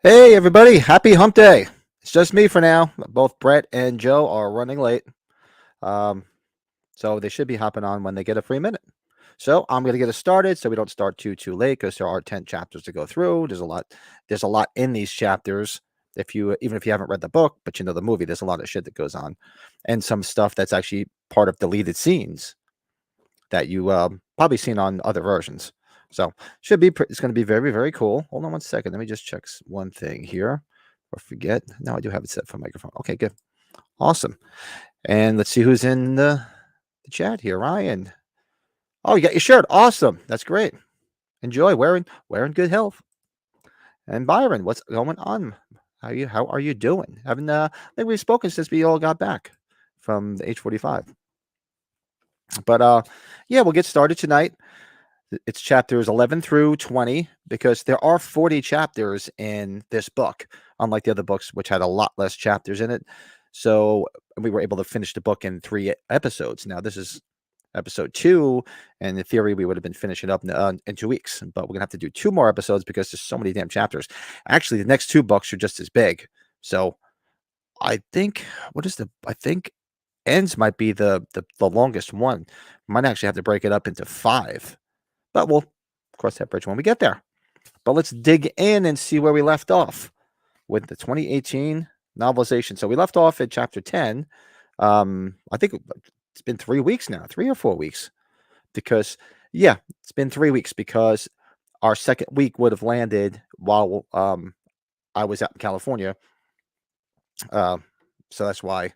Hey everybody, happy hump day. It's just me for now. Both Brett and Joe are running late. Um, so they should be hopping on when they get a free minute. So I'm gonna get us started so we don't start too late because there are 10 chapters to go through. There's a lot in these chapters. Even if you haven't read the book, but you know the movie, there's a lot of shit that goes on. And some stuff that's actually part of deleted scenes that you probably seen on other versions. So it's going to be very, very cool. Hold on one second. Let me just check one thing here or forget. Now I do have it set for microphone. Okay, good. Awesome. And let's see who's in the chat here. Ryan. Oh, you got your shirt. Awesome. That's great. Enjoy wearing good health. And Byron, what's going on? How are you doing? Haven't I think we've spoken since we all got back from the H45. But yeah, we'll get started tonight. It's chapters 11 through 20 because there are 40 chapters in this book, unlike the other books, which had a lot less chapters in it. So we were able to finish the book in 3 episodes. Now, this is episode 2, and in theory, we would have been finishing up in 2 weeks. But we're going to have to do 2 more episodes because there's so many damn chapters. Actually, the next 2 books are just as big. So I think, I think ends might be the longest one. Might actually have to break it up into 5. But we'll cross that bridge when we get there. But let's dig in and see where we left off with the 2018 novelization. So we left off at chapter 10. I think it's been 3 weeks now, 3 or 4 weeks. Because, yeah, it's been 3 weeks because our second week would have landed while I was out in California. So that's why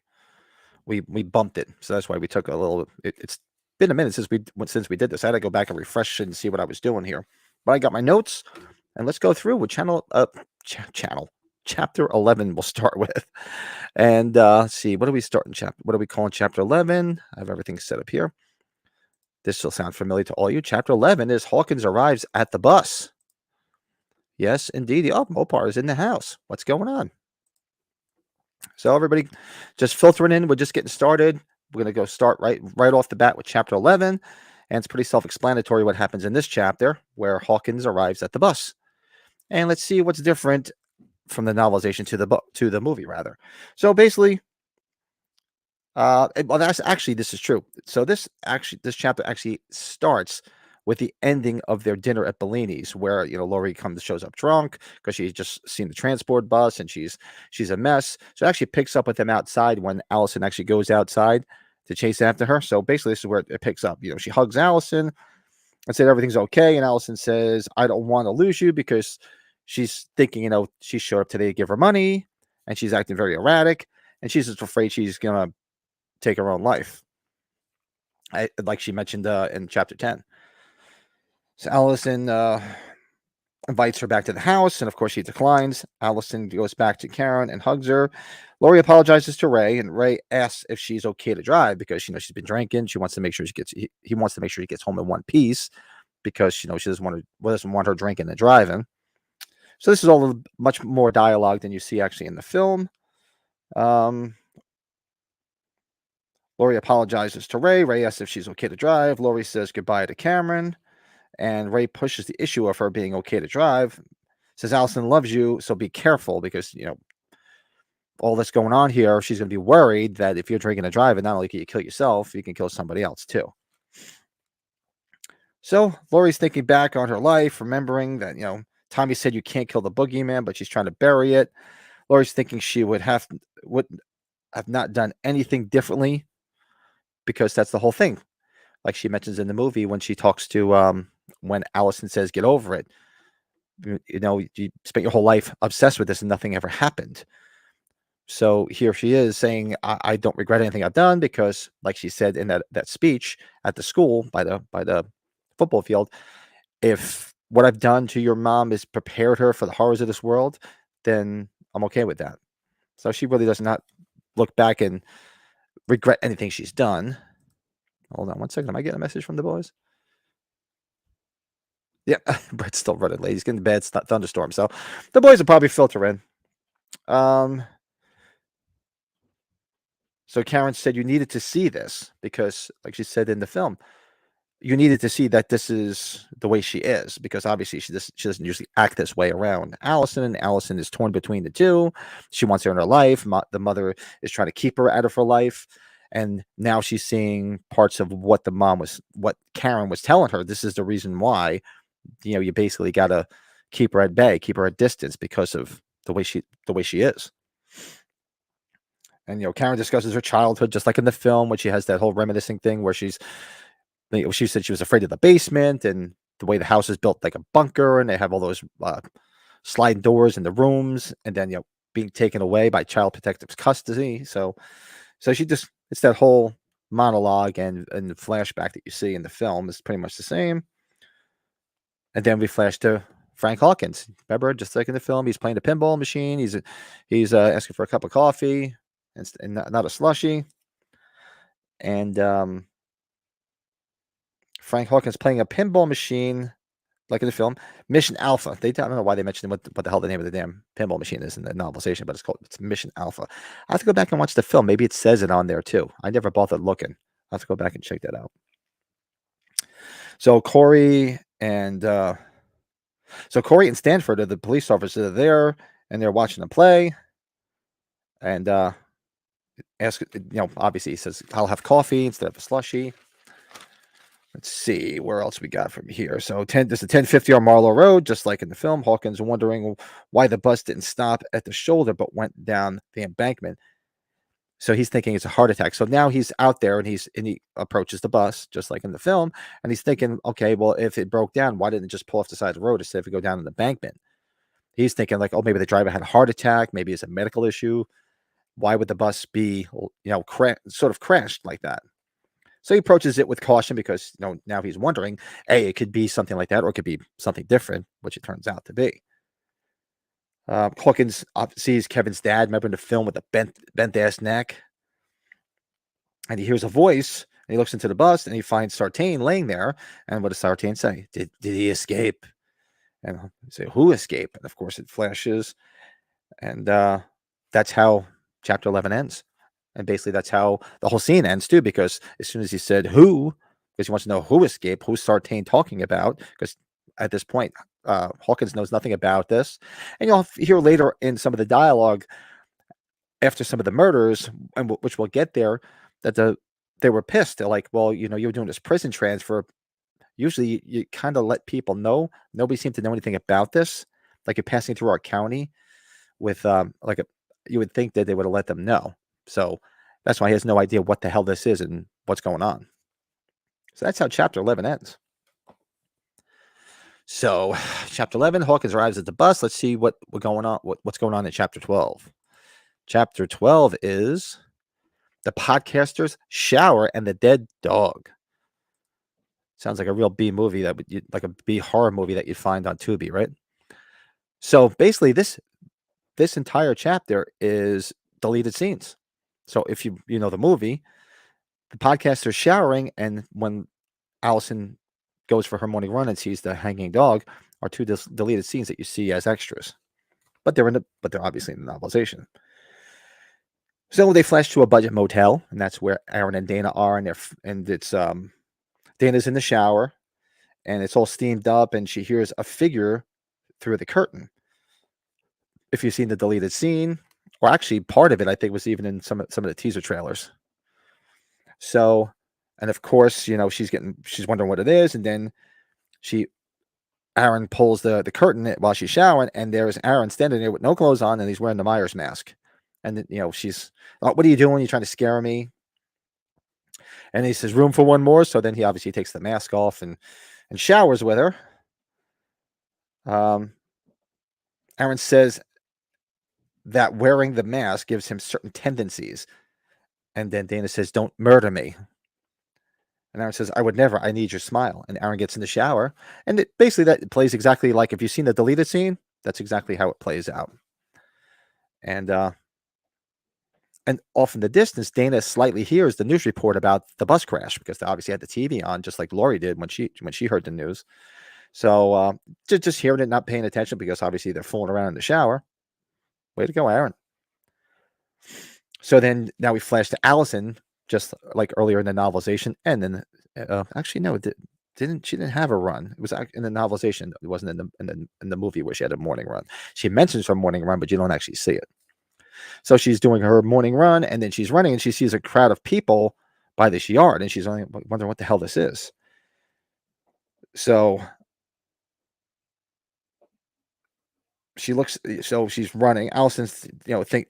we bumped it. So that's why we took a little. It's been a minute since we did this. I had to go back and refresh and see what I was doing here. But I got my notes, and let's go through with chapter 11. We'll start with, and see what do we start in chapter. What are we calling chapter 11? I have everything set up here. This will sound familiar to all you. Chapter 11 is Hawkins arrives at the bus. Yes, indeed. Oh, Mopar is in the house. What's going on? So everybody, just filtering in. We're just getting started. We're going to go start right off the bat with chapter 11. And it's pretty self-explanatory what happens in this chapter where Hawkins arrives at the bus. And let's see what's different from the novelization to the movie, rather. So basically, this is true. So this chapter actually starts with the ending of their dinner at Bellini's, where Laurie shows up drunk because she's just seen the transport bus and she's a mess. So it actually picks up with them outside when Allison actually goes outside to chase after her. So basically, this is where it picks up. She hugs Allison and said everything's okay, and Allison says, "I don't want to lose you," because she's thinking, she showed up today to give her money, and she's acting very erratic, and she's just afraid she's gonna take her own life, like she mentioned in chapter 10. So Allison invites her back to the house, and of course she declines. Allison goes back to Karen and hugs her. Laurie apologizes to Ray, and Ray asks if she's okay to drive because she's been drinking. She wants to make sure he wants to make sure she gets home in one piece because she doesn't want her drinking and driving. So this is all much more dialogue than you see actually in the film. Laurie apologizes to Ray. Ray asks if she's okay to drive. Laurie says goodbye to Cameron. And Ray pushes the issue of her being okay to drive. Says Allison loves you, so be careful because, all that's going on here. She's going to be worried that if you're drinking and driving, not only can you kill yourself, you can kill somebody else too. So Laurie's thinking back on her life, remembering that, Tommy said you can't kill the boogeyman, but she's trying to bury it. Laurie's thinking she would have not done anything differently because that's the whole thing. Like she mentions in the movie when she talks to when Allison says, "Get over it." You spent your whole life obsessed with this and nothing ever happened. So here she is saying, I don't regret anything I've done because, like she said in that speech at the school by the football field, if what I've done to your mom has prepared her for the horrors of this world, then I'm okay with that. So she really does not look back and regret anything she's done. Hold on one second. Am I getting a message from the boys? Yeah, Brett's still running late. He's getting a bad thunderstorm. So the boys will probably filter in. So Karen said you needed to see this because, like she said in the film, you needed to see that this is the way she is, because obviously she doesn't usually act this way around Allison, and Allison is torn between the two. She wants her in her life. The mother is trying to keep her out of her life, and now she's seeing parts of what what Karen was telling her. This is the reason why, you basically got to keep her at bay, keep her at distance, because of the way she is. And Karen discusses her childhood, just like in the film, when she has that whole reminiscing thing where she said she was afraid of the basement, and the way the house is built like a bunker, and they have all those sliding doors in the rooms, and then being taken away by Child Protective custody. So it's that whole monologue and the flashback that you see in the film is pretty much the same. And then we flash to Frank Hawkins. Remember, just like in the film, he's playing the pinball machine. He's asking for a cup of coffee and not a slushie. And Frank Hawkins playing a pinball machine, like in the film, Mission Alpha. I don't know why they mentioned what the hell the name of the damn pinball machine is in the novelization, but it's Mission Alpha. I have to go back and watch the film. Maybe it says it on there too. I never bothered looking. I have to go back and check that out. So Corey and Stanford are the police officers that are there, and they're watching them play. And obviously he says, "I'll have coffee instead of a slushie." Let's see where else we got from here. So there's a 1050 on Marlowe Road, just like in the film. Hawkins wondering why the bus didn't stop at the shoulder but went down the embankment. So he's thinking it's a heart attack. So now he's out there and he approaches the bus, just like in the film, and he's thinking, okay, well, if it broke down, why didn't it just pull off the side of the road instead of go down an embankment? He's thinking like, oh, maybe the driver had a heart attack, maybe it's a medical issue. Why would the bus be, sort of crashed like that? So he approaches it with caution because now he's wondering, A, it could be something like that, or it could be something different, which it turns out to be. Hawkins sees Kevin's dad, remember in the film, with a bent ass neck, and he hears a voice, and he looks into the bus, and he finds Sartain laying there. And what does Sartain say? Did he escape? And I say, who escaped? And of course, it flashes, and that's how chapter 11 ends. And basically, that's how the whole scene ends, too, because as soon as he said who, because he wants to know who escaped, who's Sartain talking about, because at this point, Hawkins knows nothing about this. And you'll hear later in some of the dialogue after some of the murders, and which we'll get there, that they were pissed. They're like, well, you were doing this prison transfer. Usually, you kind of let people know. Nobody seemed to know anything about this. Like, you're passing through our county with, you would think that they would have let them know. So that's why he has no idea what the hell this is and what's going on. So that's how chapter 11 ends. So chapter 11, Hawkins arrives at the bus. Let's see what's going on in chapter 12. Chapter 12 is the podcaster's shower and the dead dog. Sounds like a real B movie like a B horror movie that you'd find on Tubi, right? So basically this entire chapter is deleted scenes. So if you know the movie, the podcaster's showering, and when Allison goes for her morning run and sees the hanging dog, are two deleted scenes that you see as extras. But they're obviously in the novelization. So they flash to a budget motel, and that's where Aaron and Dana are, and it's Dana's in the shower, and it's all steamed up, and she hears a figure through the curtain. If you've seen the deleted scene, or actually part of it, I think was even in some of the teaser trailers. So, and of course, she's wondering what it is, and then Aaron pulls the curtain while she's showering, and there's Aaron standing there with no clothes on, and he's wearing the Myers mask. And then, she's, oh, what are you doing? You're trying to scare me? And he says, room for one more. So then he obviously takes the mask off and showers with her. Aaron says that wearing the mask gives him certain tendencies. And then Dana says, don't murder me. And Aaron says, I would never. I need your smile. And Aaron gets in the shower. And basically that plays exactly like, if you've seen the deleted scene, that's exactly how it plays out. And off in the distance, Dana slightly hears the news report about the bus crash, because they obviously had the TV on, just like Lori did when she heard the news. So just hearing it, not paying attention, because obviously they're fooling around in the shower. Way to go, Aaron. So then now we flash to Allison, just like earlier in the novelization, and then Actually, no, didn't she didn't have a run. It was in the novelization. It wasn't in the movie where she had a morning run. She mentions her morning run, but you don't actually see it. So she's doing her morning run, and then she's running, and she sees a crowd of people by this yard, and she's only wondering what the hell this is. So she looks. So she's running. Allison's,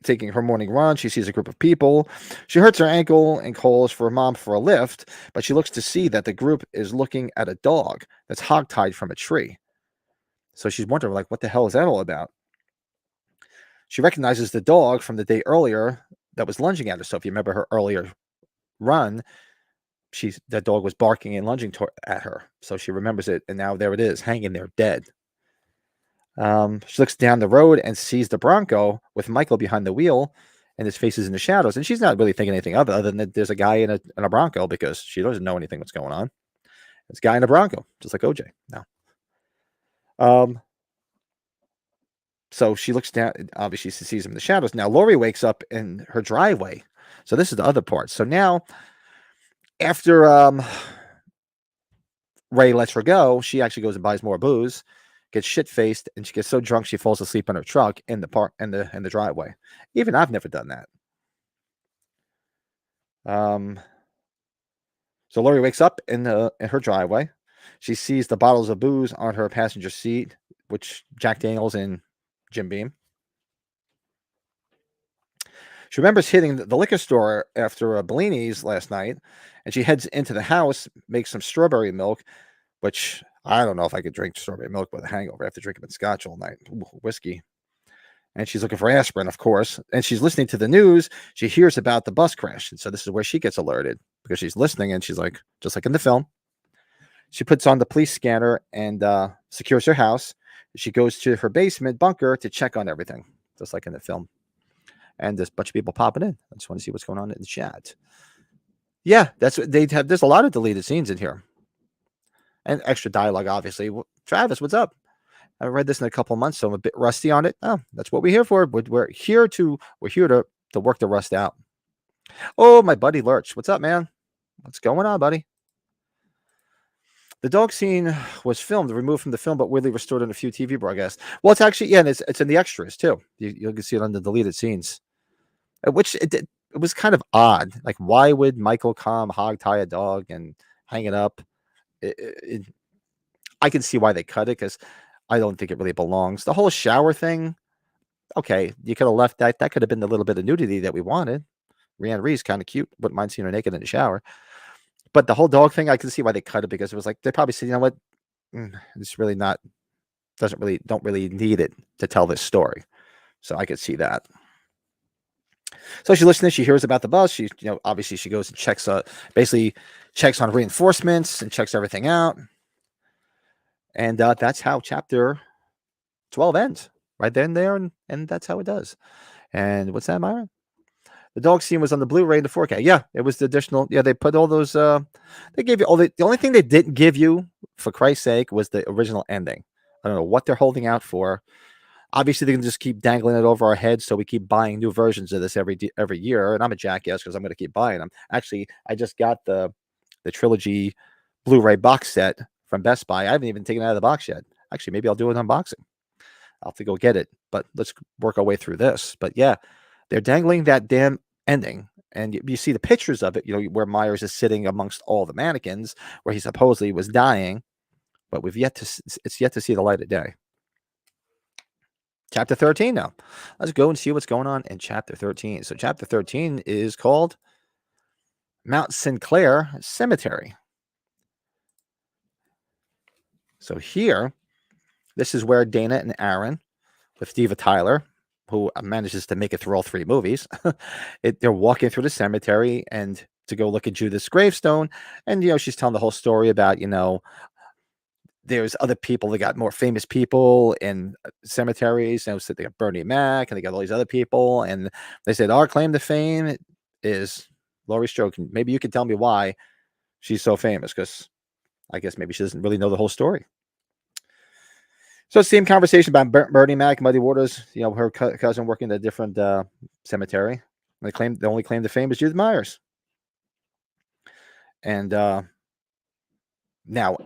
taking her morning run. She sees a group of people. She hurts her ankle and calls for her mom for a lift, but she looks to see that the group is looking at a dog that's hogtied from a tree. So she's wondering, like, what the hell is that all about? She recognizes the dog from the day earlier that was lunging at her. So if you remember her earlier run, that dog was barking and lunging at her. So she remembers it, and now there it is, hanging there dead. She looks down the road and sees the Bronco with Michael behind the wheel, and his face is in the shadows. And she's not really thinking anything other than that there's a guy in a Bronco, because she doesn't know anything what's going on. It's a guy in a Bronco, just like OJ now. So she looks down. Obviously, she sees him in the shadows. Now, Lori wakes up in her driveway. So this is the other part. So now, after Ray lets her go, she actually goes and buys more booze, gets shit-faced, and she gets so drunk she falls asleep in her truck in the park in the driveway. Even I've never done that. So Lori wakes up in her driveway. She sees the bottles of booze on her passenger seat, which Jack Daniels and Jim Beam. She remembers hitting the liquor store after Bellini's last night, and she heads into the house, makes some strawberry milk, which I don't know if I could drink strawberry milk with a hangover. I have to drink it in scotch all night. Ooh, whiskey. And she's looking for aspirin, of course. And she's listening to the news. She hears about the bus crash. And so this is where she gets alerted, because she's listening, and she's like, just like in the film, she puts on the police scanner and secures her house. She goes to her basement bunker to check on everything, just like in the film. And there's a bunch of people popping in. I just want to see what's going on in the chat. Yeah, that's what they have. There's a lot of deleted scenes in here, and extra dialogue, obviously. Travis, what's up? I haven't read this in a couple months, so I'm a bit rusty on it. Oh, that's what we're here for. We're here to work the rust out. Oh, my buddy Lurch, what's up, man? What's going on, buddy? The dog scene was removed from the film, but weirdly restored in a few TV broadcasts. Well, it's actually, and it's in the extras too. You can see it on the deleted scenes, which it was kind of odd. Like, why would Michael come hog tie a dog and hang it up? I can see why they cut it, because I don't think it really belongs. The whole shower thing, okay, you could have left that. That could have been the little bit of nudity that we wanted. Rhiannon Ree's kind of cute. Wouldn't mind seeing her naked in the shower. But the whole dog thing, I can see why they cut it, because it was like they probably said, you know what, it's really not, don't really need it to tell this story. So I could see that. So she's listening. She hears about the bus. She, obviously she goes and checks, basically checks on reinforcements and checks everything out. And that's how chapter 12 ends, right then and there, and that's how it does. And what's that, Myra? The dog scene was on the Blu-ray in the 4K. Yeah, it was the additional. Yeah, they put all those. They gave you all the only thing they didn't give you, for Christ's sake, was the original ending. I don't know what they're holding out for. Obviously, they can just keep dangling it over our heads, so we keep buying new versions of this every year. And I'm a jackass because I'm going to keep buying them. Actually, I just got the trilogy Blu-ray box set from Best Buy. I haven't even taken it out of the box yet. Actually, maybe I'll do an unboxing. I'll have to go get it. But let's work our way through this. But yeah, they're dangling that damn ending, and you see the pictures of it, where Myers is sitting amongst all the mannequins, where he supposedly was dying, but it's yet to see the light of day. Chapter 13 now. Let's go and see what's going on in chapter 13. So chapter 13 is called Mount Sinclair Cemetery. So here, this is where Dana and Aaron, with Diva Tyler, who manages to make it through all three movies, they're walking through the cemetery and to go look at Judith's gravestone. And, she's telling the whole story about, there's other people. They got more famous people in cemeteries. So they got Bernie Mac, and they got all these other people. And they said, our claim to fame is Laurie Strode. Maybe you can tell me why she's so famous, because I guess maybe she doesn't really know the whole story. So it's the same conversation about Bernie Mac, Muddy Waters, her cousin working at a different cemetery. The only claim to fame is Judith Myers. And Now,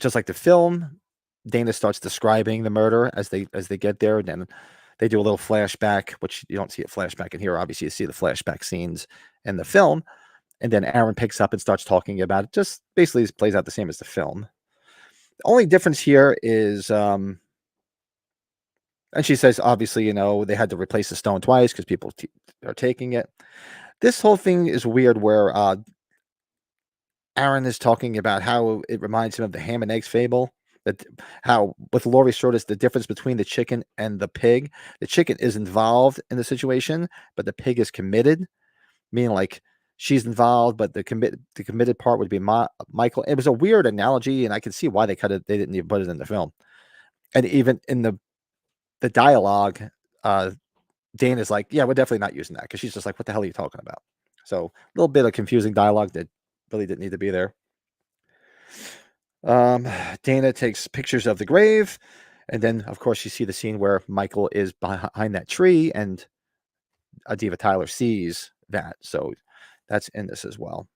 just like the film, Dana starts describing the murder as they get there, and then they do a little flashback, which you don't see a flashback in here. Obviously, you see the flashback scenes in the film, and then Aaron picks up and starts talking about it. Just basically plays out the same as the film. The only difference here is, and she says, obviously, they had to replace the stone twice because people are taking it. This whole thing is weird where Aaron is talking about how it reminds him of the ham and eggs fable. That how with Laurie Strode, the difference between the chicken and the pig. The chicken is involved in the situation, but the pig is committed, meaning like she's involved, but the committed part would be Michael. It was a weird analogy, and I can see why they cut it. They didn't even put it in the film, and even in the dialogue, Dana's like, "Yeah, we're definitely not using that," because she's just like, "What the hell are you talking about?" So a little bit of confusing dialogue that really didn't need to be there. Dana takes pictures of the grave, and then, of course, you see the scene where Michael is behind that tree, and Adiva Tyler sees that. So that's in this as well.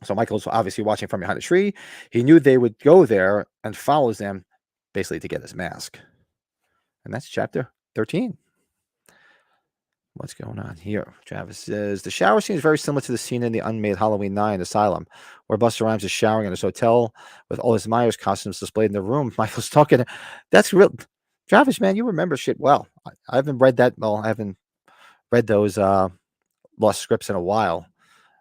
So Michael's obviously watching from behind a tree. He knew they would go there and follows them basically to get his mask. And that's chapter 13. What's going on here? Travis says, the shower scene is very similar to the scene in the unmade Halloween 9 Asylum, where Busta Rhymes is showering in his hotel with all his Myers costumes displayed in the room. Michael's talking. That's real. Travis, man, you remember shit well. I haven't read that. Well, I haven't read those lost scripts in a while.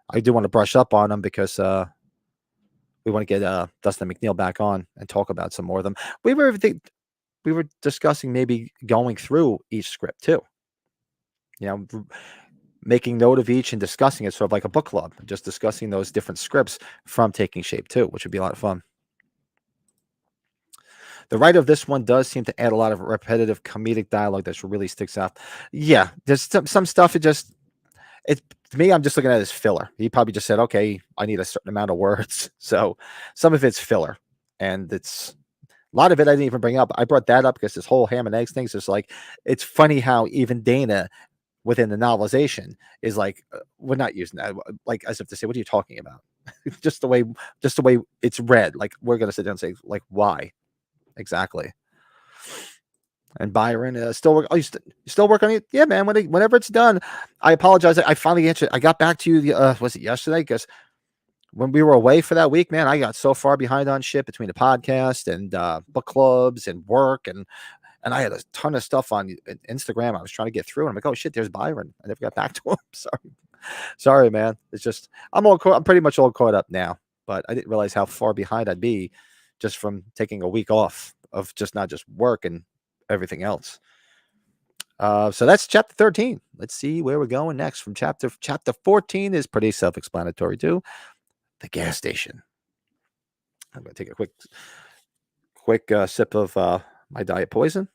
I do want to brush up on them because we want to get Dustin McNeil back on and talk about some more of them. We were discussing maybe going through each script too. Making note of each and discussing it, sort of like a book club, just discussing those different scripts from Taking Shape too, which would be a lot of fun. The writer of this one does seem to add a lot of repetitive comedic dialogue that really sticks out. Yeah, there's some stuff. To me, I'm just looking at it as filler. He probably just said, okay, I need a certain amount of words. So some of it's filler, and a lot of it I didn't even bring up. I brought that up because this whole ham and eggs thing is just like, it's funny how even Dana within the novelization is like, we're not using that, like as if to say, what are you talking about? just the way it's read, like we're gonna sit down and say, like, why exactly? And Byron, still work. Oh, you still work on it? Yeah, man. Whenever it's done, I apologize. I finally answered. I got back to you. Was it yesterday? Because when we were away for that week, man, I got so far behind on shit between the podcast and book clubs and work, and I had a ton of stuff on Instagram I was trying to get through. And I'm like, oh shit, there's Byron. I never got back to him. Sorry, man. It's just I'm pretty much all caught up now. But I didn't realize how far behind I'd be just from taking a week off of not just work and everything else. So that's chapter 13. Let's see where we're going next. From chapter 14 is pretty self-explanatory too. The gas station. I'm going to take a quick sip of my diet poison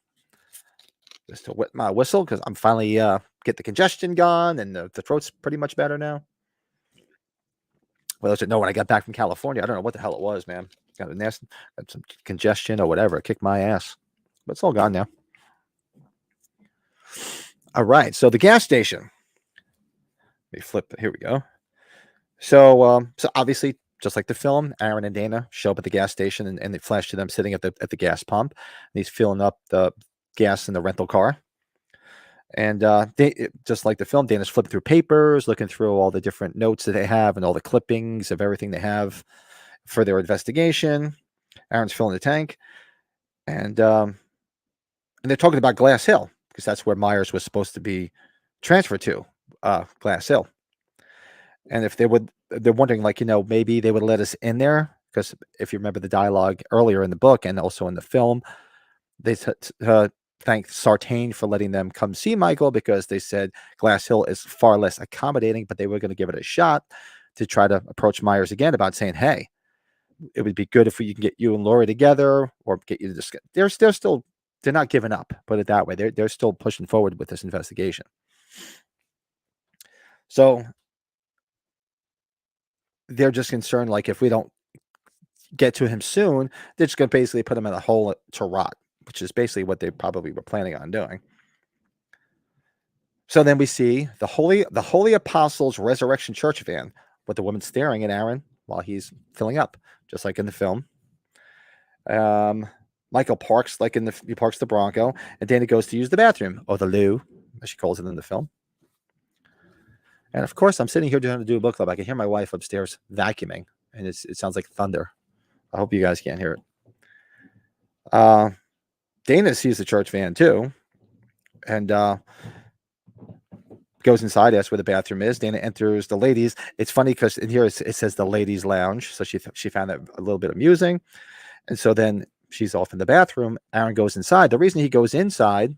just to wet my whistle because I'm finally get the congestion gone and the throat's pretty much better now. Well, I should know when I got back from California. I don't know what the hell it was, man. Got some congestion or whatever. It kicked my ass, but it's all gone now. All right, so the gas station. Let me flip. Here we go. So obviously, just like the film, Aaron and Dana show up at the gas station, and they flash to them sitting at the gas pump. And he's filling up the gas in the rental car. And just like the film, Dana's flipping through papers, looking through all the different notes that they have and all the clippings of everything they have for their investigation. Aaron's filling the tank, and they're talking about Glass Hill because that's where Myers was supposed to be transferred to, Glass Hill. And if they're wondering, like, maybe they would let us in there because if you remember the dialogue earlier in the book and also in the film, they thanked Sartain for letting them come see Michael because they said Glass Hill is far less accommodating, but they were going to give it a shot to try to approach Myers again about saying, hey, it would be good if we can get you and Laurie together or get you to discuss. They're not giving up, put it that way. They're still pushing forward with this investigation. So they're just concerned, like, if we don't get to him soon, they're just going to basically put him in a hole to rot, which is basically what they probably were planning on doing. So then we see the Holy Apostles Resurrection Church van with the woman staring at Aaron while he's filling up, just like in the film. Michael parks he parks the Bronco, and Dana goes to use the bathroom, or the loo, as she calls it in the film. And of course, I'm sitting here trying to do a book club. I can hear my wife upstairs vacuuming, and it sounds like thunder. I hope you guys can't hear it. Dana sees the church van too, and goes inside, asks where the bathroom is. Dana enters the ladies. It's funny because in here it says the ladies' lounge, so she found that a little bit amusing. And so then she's off in the bathroom. Aaron goes inside. The reason he goes inside,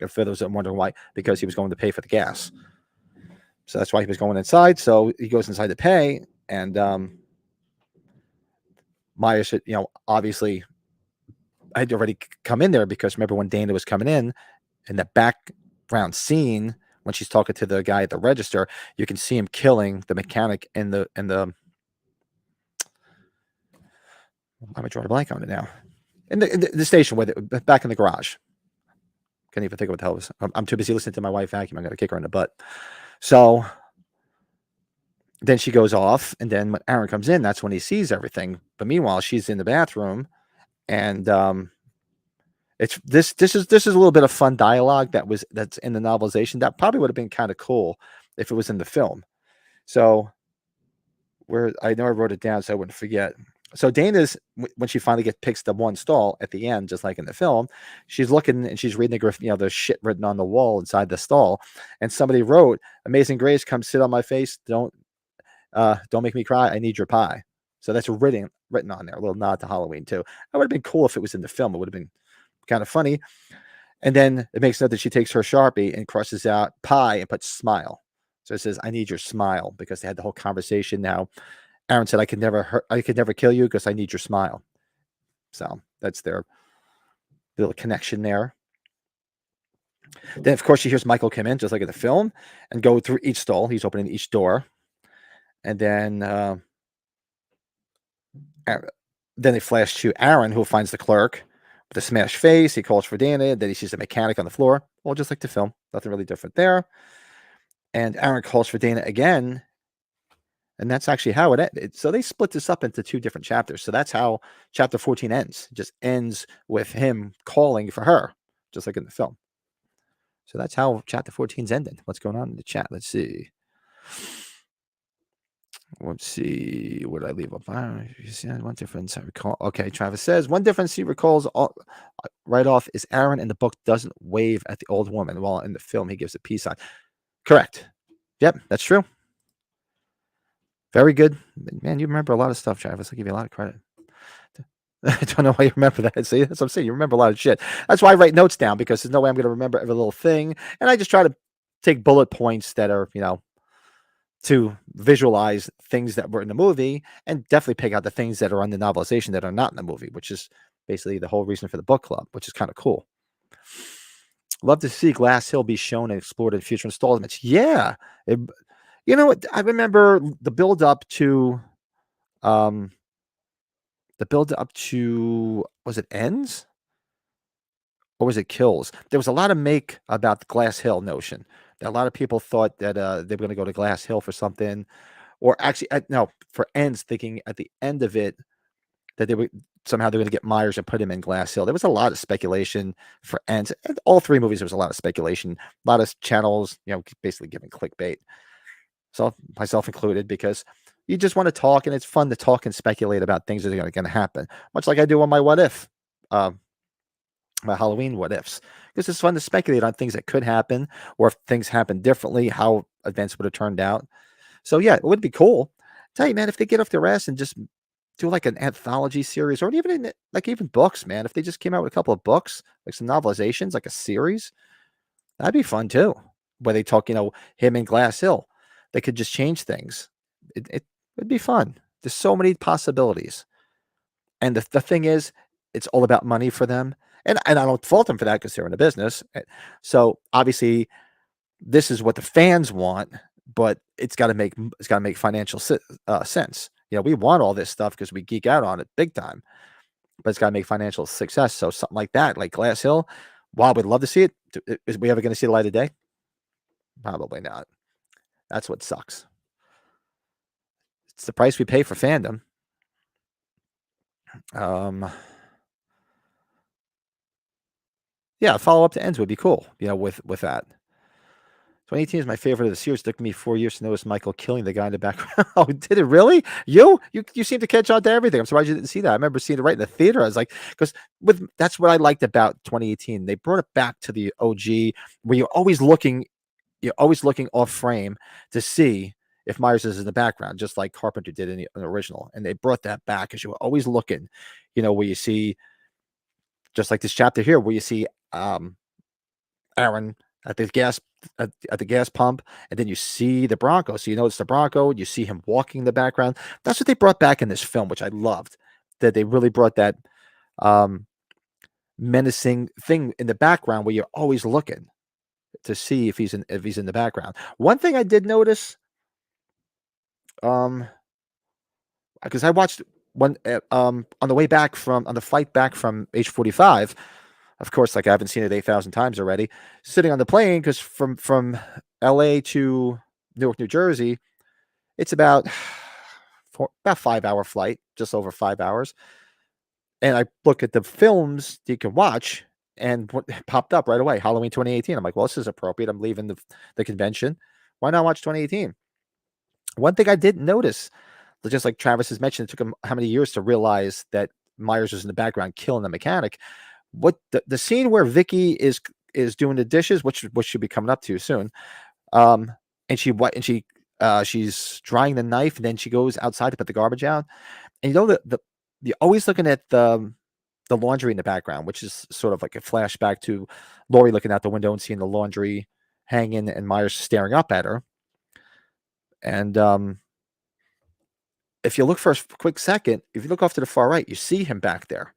if those are wondering why, because he was going to pay for the gas. So that's why he was going inside. So he goes inside to pay, and Maya should, obviously I had already come in there, because remember when Dana was coming in the background scene, when she's talking to the guy at the register, you can see him killing the mechanic in the I'm drawing a blank on it now. In the station, back in the garage. Can't even think of what the hell it was. I'm too busy listening to my wife vacuum. I'm going to kick her in the butt. So then she goes off, and then when Aaron comes in, that's when he sees everything. But meanwhile, she's in the bathroom, and this is a little bit of fun dialogue that's in the novelization that probably would have been kind of cool if it was in the film. So I know I wrote it down so I wouldn't forget. So Dana's, when she finally picks the one stall at the end, just like in the film, she's looking and she's reading the shit written on the wall inside the stall, and somebody wrote, "Amazing Grace, come sit on my face. Don't make me cry. I need your pie." So that's written on there. A little nod to Halloween too. That would have been cool if it was in the film. It would have been kind of funny. And then it makes note that she takes her Sharpie and crosses out pie and puts smile. So it says, "I need your smile," because they had the whole conversation. Now Aaron said, I could never kill you because I need your smile. So that's their little connection there. Then, of course, she hears Michael come in, just like in the film, and go through each stall. He's opening each door. And then they flash to Aaron, who finds the clerk with a smashed face. He calls for Dana. Then he sees a mechanic on the floor. Well, just like the film. Nothing really different there. And Aaron calls for Dana again. And that's actually how it ended. So they split this up into 2 different chapters. So that's how chapter 14 ends. It just ends with him calling for her, just like in the film. So that's how chapter 14's ended. What's going on in the chat? Let's see. What did I leave up? One difference I recall. Okay, Travis says, one difference he recalls right off is Aaron in the book doesn't wave at the old woman, while in the film he gives a peace sign. Correct. Yep, that's true. Very good. Man, you remember a lot of stuff, Travis. I give you a lot of credit. I don't know why you remember that. See, that's what I'm saying. You remember a lot of shit. That's why I write notes down, because there's no way I'm going to remember every little thing. And I just try to take bullet points that are, to visualize things that were in the movie, and definitely pick out the things that are on the novelization that are not in the movie, which is basically the whole reason for the book club, which is kind of cool. Love to see Glass Hill be shown and explored in future installments. Yeah. You know what? I remember the build up to was it Ends? Or was it Kills? There was a lot of make about the Glass Hill notion. A lot of people thought that they were going to go to Glass Hill for something, or actually, no, for Ends, thinking at the end of it that they're going to get Myers and put him in Glass Hill. There was a lot of speculation for Ends. And all 3 movies, there was a lot of speculation, a lot of channels, basically giving clickbait. So myself included, because you just want to talk, and it's fun to talk and speculate about things that are going to happen, much like I do on my what if, my Halloween what ifs, because it's fun to speculate on things that could happen, or if things happen differently, how events would have turned out. So yeah, it would be cool. Tell you, man, if they get off their ass and just do like an anthology series, or even even books, man, if they just came out with a couple of books, like some novelizations, like a series, that'd be fun too, where they talk, him in Glass Hill. They could just change things. It would be fun. There's so many possibilities. And the thing is, it's all about money for them. And I don't fault them for that, because they're in a business. So obviously, this is what the fans want, but it's got to make financial sense. We want all this stuff because we geek out on it big time, but it's got to make financial success. So something like that, like Glass Hill, while we'd love to see it, is we ever going to see the light of day? Probably not. That's what sucks. It's the price we pay for fandom. Um, yeah, follow up to ends would be cool. With that. 2018 is my favorite of the series. It took me 4 years to notice Michael killing the guy in the background. Oh, did it really? You seem to catch on to everything. I'm surprised you didn't see that. I remember seeing it right in the theater. I was like, because that's what I liked about 2018. They brought it back to the OG, where you're always looking off frame to see if Myers is in the background, just like Carpenter did in the original. And they brought that back because you were always looking, where you see, just like this chapter here, where you see Aaron at the gas pump, and then you see the Bronco. So you know it's the Bronco. You see him walking in the background. That's what they brought back in this film, which I loved. That they really brought that menacing thing in the background where you're always looking to see if he's in the background. One thing I did notice, because I watched one on the way back on the flight back from H45. Of course, like I haven't seen it 8,000 times already. Sitting on the plane, because from LA to Newark, New Jersey, it's about 5-hour flight, just over 5 hours. And I look at the films you can watch, and what popped up right away, Halloween 2018. I'm like, well, this is appropriate. I'm leaving the convention. Why not watch 2018? One thing I didn't notice, just like Travis has mentioned, it took him how many years to realize that Myers was in the background killing the mechanic. What the scene where Vicky is doing the dishes, which should be coming up to soon, and she's drying the knife, and then she goes outside to put the garbage out, and you're always looking at the laundry in the background, which is sort of like a flashback to Lori looking out the window and seeing the laundry hanging, and Myers staring up at her. And if you look for a quick second, if you look off to the far right, you see him back there.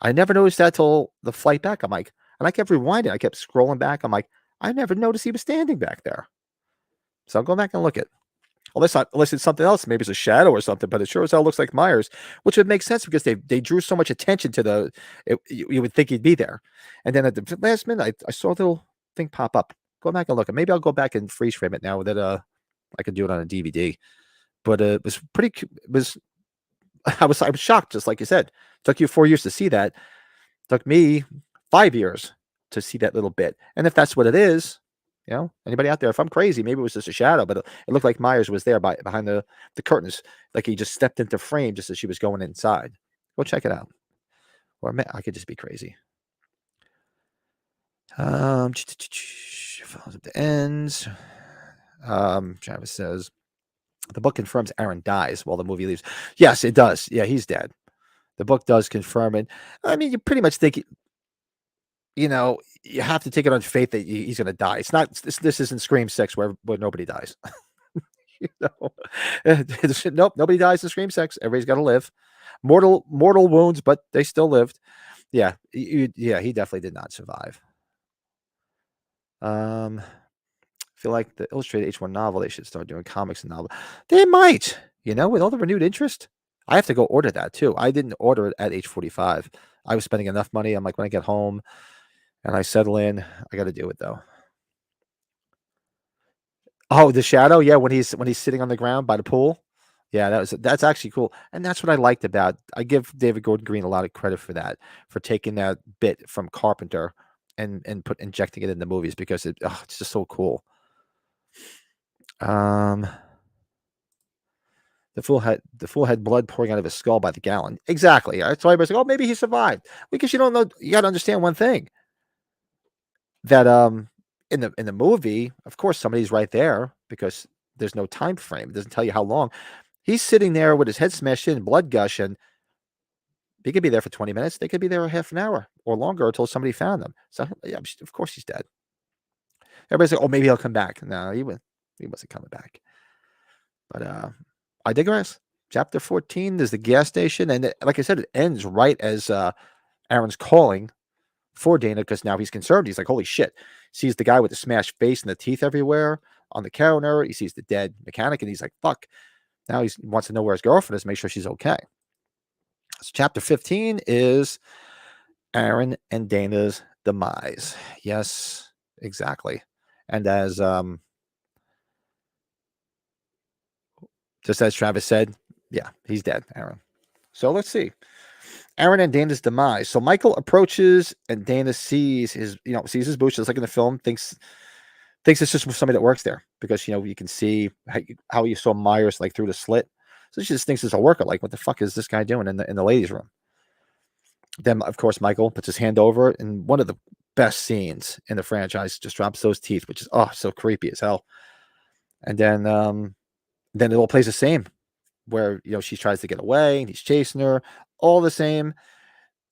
I never noticed that till the flight back. I'm like, and I kept rewinding. I kept scrolling back. I'm like, I never noticed he was standing back there. So I'll go back and look at, unless it's something else. Maybe it's a shadow or something, but it sure as hell looks like Myers, which would make sense because they drew so much attention to you would think he'd be there. And then at the last minute, I saw the little thing pop up. Go back and look. And maybe I'll go back and freeze frame it now that I can do it on a DVD. But it was pretty. I was shocked, just like you said. It took you 4 years to see that. It took me 5 years to see that little bit. And if that's what it is, anybody out there, if I'm crazy, maybe it was just a shadow, but it looked like Myers was there behind the curtains, like he just stepped into frame just as she was going inside. Go check it out. Or I could just be crazy. Follows up the ends. Travis says, the book confirms Aaron dies while the movie leaves. Yes, it does. Yeah, he's dead. The book does confirm it. I mean, you pretty much think, you have to take it on faith that he's going to die. It's not. This isn't Scream 6 where nobody dies. Nope, nobody dies in Scream 6. Everybody's got to live. Mortal wounds, but they still lived. Yeah, he definitely did not survive. I feel like the illustrated H1 novel, they should start doing comics and novel. They might, with all the renewed interest. I have to go order that too. I didn't order it at H45. I was spending enough money. I'm like, when I get home and I settle in, I got to do it though. Oh, the shadow. Yeah. When he's sitting on the ground by the pool. Yeah, that's actually cool. And that's what I liked about, I give David Gordon Green a lot of credit for that, for taking that bit from Carpenter and injecting it in the movies, because it's just so cool. The fool had blood pouring out of his skull by the gallon. Exactly. So everybody's like, oh, maybe he survived. Because you don't know. You got to understand one thing. That in the movie, of course, somebody's right there because there's no time frame. It doesn't tell you how long. He's sitting there with his head smashed in, blood gushing. He could be there for 20 minutes. They could be there a half an hour or longer until somebody found them. So yeah, of course he's dead. Everybody's like, oh, maybe he'll come back. No, he wasn't coming back. But I digress. Chapter 14 is the gas station, and like I said, it ends right as Aaron's calling for Dana, because now he's concerned. He's like, holy shit. Sees the guy with the smashed face and the teeth everywhere on the counter. He sees the dead mechanic, and he's like, fuck. Now he wants to know where his girlfriend is, make sure she's okay. So chapter 15 is Aaron and Dana's demise. Yes, exactly. And as just as Travis said, Yeah, he's dead, Aaron. So let's see. Aaron and Dana's demise. So Michael approaches and Dana sees his his boots just like in the film, thinks it's just somebody that works there because you can see how you saw Myers like through the slit. So she just thinks it's a worker. Like, what the fuck is this guy doing in the ladies' room? Then of course Michael puts his hand over it, and one of the best scenes in the franchise just drops those teeth, which is so creepy as hell. And then it all plays the same, where she tries to get away and he's chasing her. All the same.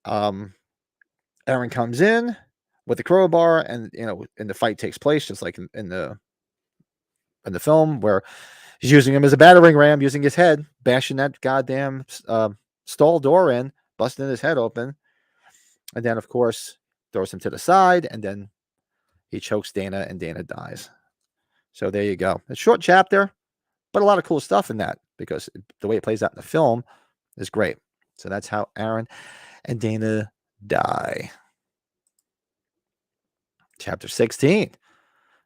Aaron comes in with the crowbar, and the fight takes place just like in the film, where he's using him as a battering ram, using his head, bashing that goddamn stall door in, busting his head open, and then of course throws him to the side, and then he chokes Dana, and Dana dies. So there you go. A short chapter, but a lot of cool stuff in that because the way it plays out in the film is great. So that's how Aaron and Dana die. Chapter 16.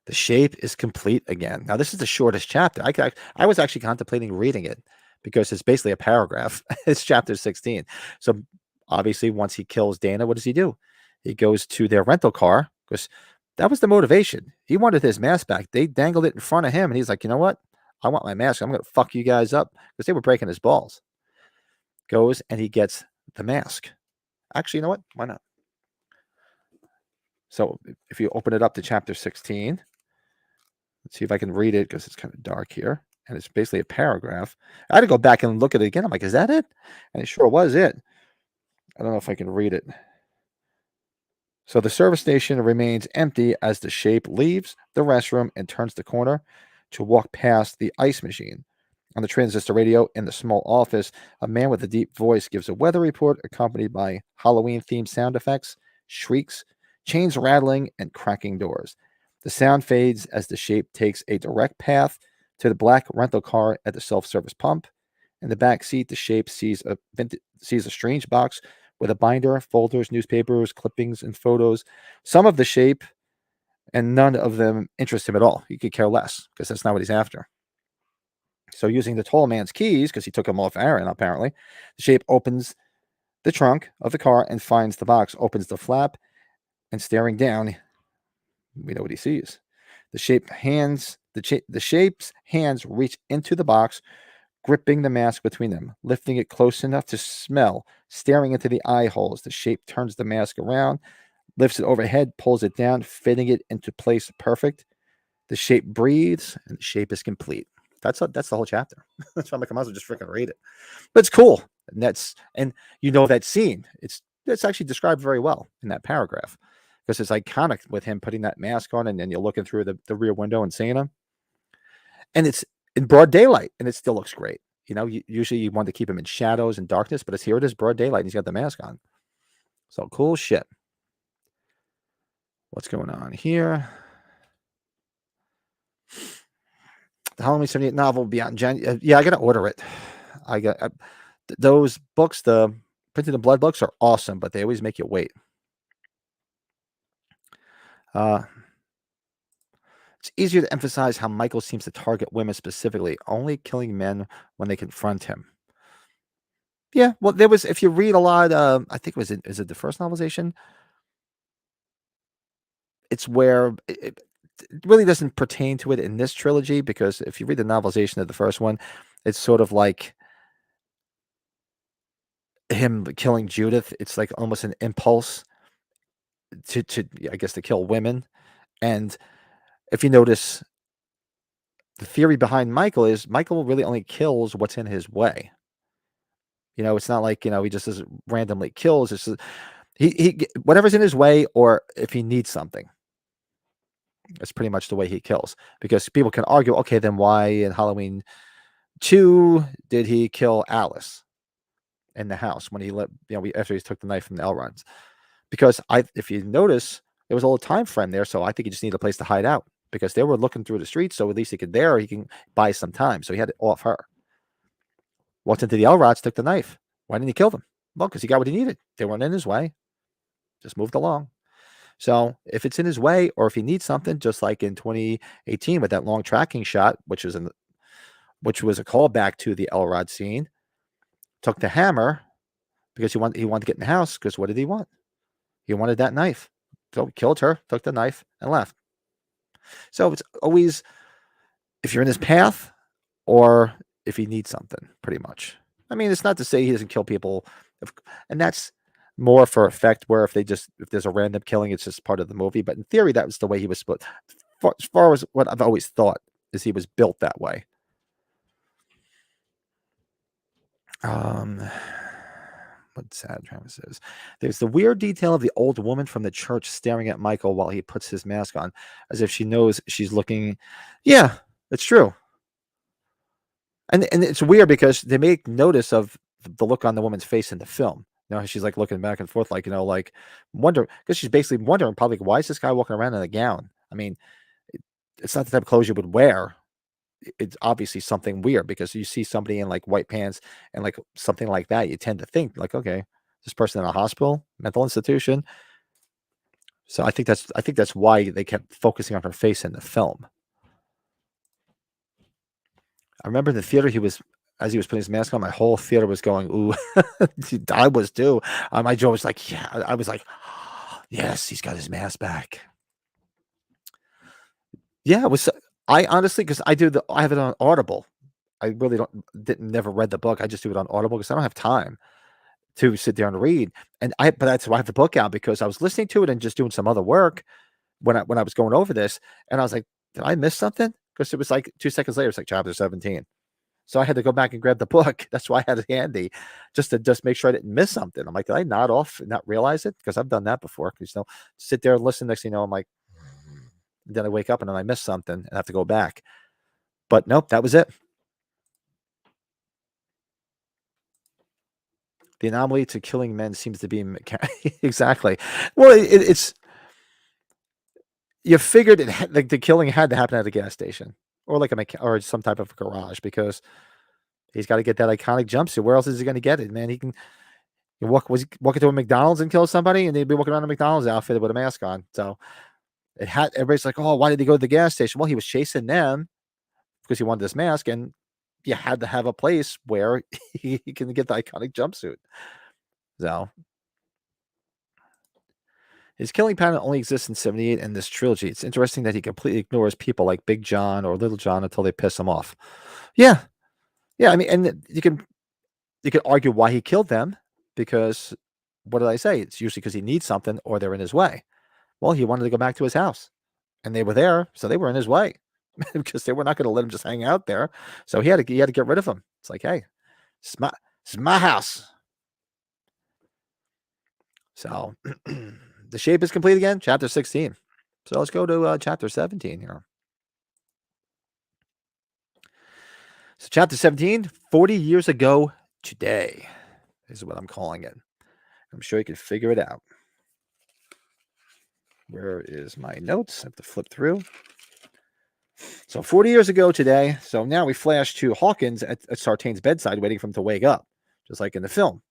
The shape is complete again. Now, this is the shortest chapter. I was actually contemplating reading it because it's basically a paragraph. It's chapter 16. So obviously, once he kills Dana, what does he do? He goes to their rental car because that was the motivation. He wanted his mask back. They dangled it in front of him, and he's like, you know what? I want my mask. I'm going to fuck you guys up because they were breaking his balls. Goes and he gets the mask. Actually, you know what? Why not? So if you open it up to chapter 16, let's see if I can read it because it's kind of dark here. And it's basically a paragraph. I had to go back and look at it again. I'm like, is that it? And it sure was it. I don't know if I can read it. So the service station remains empty as the shape leaves the restroom and turns the corner to walk past the ice machine. On the transistor radio in the small office, a man with a deep voice gives a weather report accompanied by Halloween-themed sound effects, shrieks, chains rattling, and cracking doors. The sound fades as the shape takes a direct path to the black rental car at the self-service pump. In the back seat, the shape sees a strange box with a binder, folders, newspapers, clippings, and photos. Some of the shape, and none of them interest him at all. He could care less because that's not what he's after. So using the tall man's keys, because he took them off Aaron, apparently, the shape opens the trunk of the car and finds the box, opens the flap, and staring down, we know what he sees. The shape's hands reach into the box, gripping the mask between them, lifting it close enough to smell, staring into the eye holes. The shape turns the mask around, lifts it overhead, pulls it down, fitting it into place perfect. The shape breathes, and the shape is complete. That's the whole chapter. That's why I'm like, I might as well just freaking read it. But it's cool. And that scene. It's actually described very well in that paragraph because it's iconic with him putting that mask on, and then you're looking through the rear window and seeing him. And it's in broad daylight, and it still looks great. Usually you want to keep him in shadows and darkness, but here it is broad daylight, and he's got the mask on. So cool shit. What's going on here? The Halloween 78 novel will be out in January. Yeah, I got to order it. Those books, the Printed in Blood books, are awesome, but they always make you wait. It's easier to emphasize how Michael seems to target women specifically, only killing men when they confront him. Yeah, well, if you read a lot, I think is it the first novelization? It's where it really doesn't pertain to it in this trilogy, because if you read the novelization of the first one, it's sort of like him killing Judith. It's like almost an impulse to I guess to kill women. And if you notice, the theory behind Michael is Michael really only kills what's in his way. It's not like, he just randomly kills. It's just, he whatever's in his way, or if he needs something. That's pretty much the way he kills, because people can argue, okay, then why in Halloween 2 did he kill Alice in the house when he after he took the knife from the Elrods? Because if you notice, there was a little time frame there, so I think he just needed a place to hide out because they were looking through the streets, so at least he can buy some time. So he had it off her. Walked into the Elrods, took the knife. Why didn't he kill them? Well, because he got what he needed. They weren't in his way. Just moved along. So if it's in his way, or if he needs something, just like in 2018 with that long tracking shot, which was a callback to the Elrod scene, took the hammer because he wanted to get in the house. Because what did he want? He wanted that knife. So he killed her, took the knife, and left. So it's always if you're in his path or if he needs something, pretty much. I mean, it's not to say he doesn't kill people, and that's more for effect. Where if there's a random killing, it's just part of the movie. But in theory, that was the way he was split. As far as what I've always thought is he was built that way. What sad Travis is. There's the weird detail of the old woman from the church staring at Michael while he puts his mask on, as if she knows she's looking. Yeah, it's true. And it's weird because they make notice of the look on the woman's face in the film. You know, she's like looking back and forth, like, like wonder, because she's basically wondering probably why is this guy walking around in a gown? I mean, it's not the type of clothes you would wear. It's obviously something weird because you see somebody in like white pants and like something like that, you tend to think like, okay, this person in a hospital, mental institution. So I think that's why they kept focusing on her face in the film. I remember in the theater as he was putting his mask on, my whole theater was going, ooh. I was too. My jaw was like, yeah. I was like, yes, he's got his mask back. Yeah, it was. I honestly, because I have it on Audible. I really never read the book. I just do it on Audible because I don't have time to sit there and read. But that's why I have the book out, because I was listening to it and just doing some other work when I was going over this, and I was like, did I miss something? Because it was like 2 seconds later, it's like chapter 17. So I had to go back and grab the book. That's why I had it handy, just to make sure I didn't miss something. I'm like, did I nod off and not realize it? Because I've done that before. Because sit there and listen. Next thing you know, I'm like, then I wake up and then I miss something and have to go back. But nope, that was it. The anomaly to killing men seems to be exactly. Well, it's you figured like the killing had to happen at a gas station or like or some type of garage, because he's got to get that iconic jumpsuit. Where else is he going to get it, man? He can walk into a McDonald's and kill somebody, and they'd be walking around a McDonald's outfitted with a mask on. So everybody's like, oh, why did he go to the gas station? Well, he was chasing them because he wanted this mask, and you had to have a place where he can get the iconic jumpsuit. So his killing pattern only exists in 78 in this trilogy. It's interesting that he completely ignores people like Big John or Little John until they piss him off. Yeah. Yeah, I mean, and you can argue why he killed them, because what did I say? It's usually because he needs something or they're in his way. Well, he wanted to go back to his house, and they were there, so they were in his way because they were not going to let him just hang out there. So he had to get rid of him. It's like, hey, it's my house. So the shape is complete again, chapter 16. So let's go to chapter 17 here. So chapter 17, 40 years ago today is what I'm calling it. I'm sure you can figure it out. Where is my notes? I have to flip through. So 40 years ago today. So now we flash to Hawkins at Sartain's bedside waiting for him to wake up, just like in the film.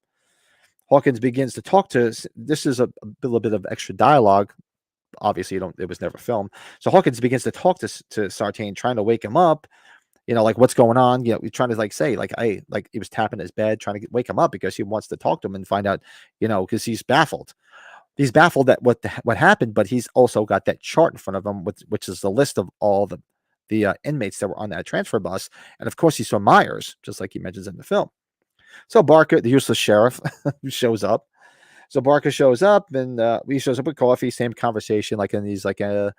Hawkins begins to talk to. This is a little bit of extra dialogue. Obviously, it was never filmed. So Hawkins begins to talk to Sartain, trying to wake him up. Like, what's going on? He's trying to say he was tapping his bed, trying to wake him up because he wants to talk to him and find out, because he's baffled. He's baffled at what happened, but he's also got that chart in front of him, which is the list of all the inmates that were on that transfer bus. And of course, he saw Myers, just like he mentions in the film. So Barker, the useless sheriff, shows up. So Barker shows up, and he shows up with coffee. Same conversation, like in these, where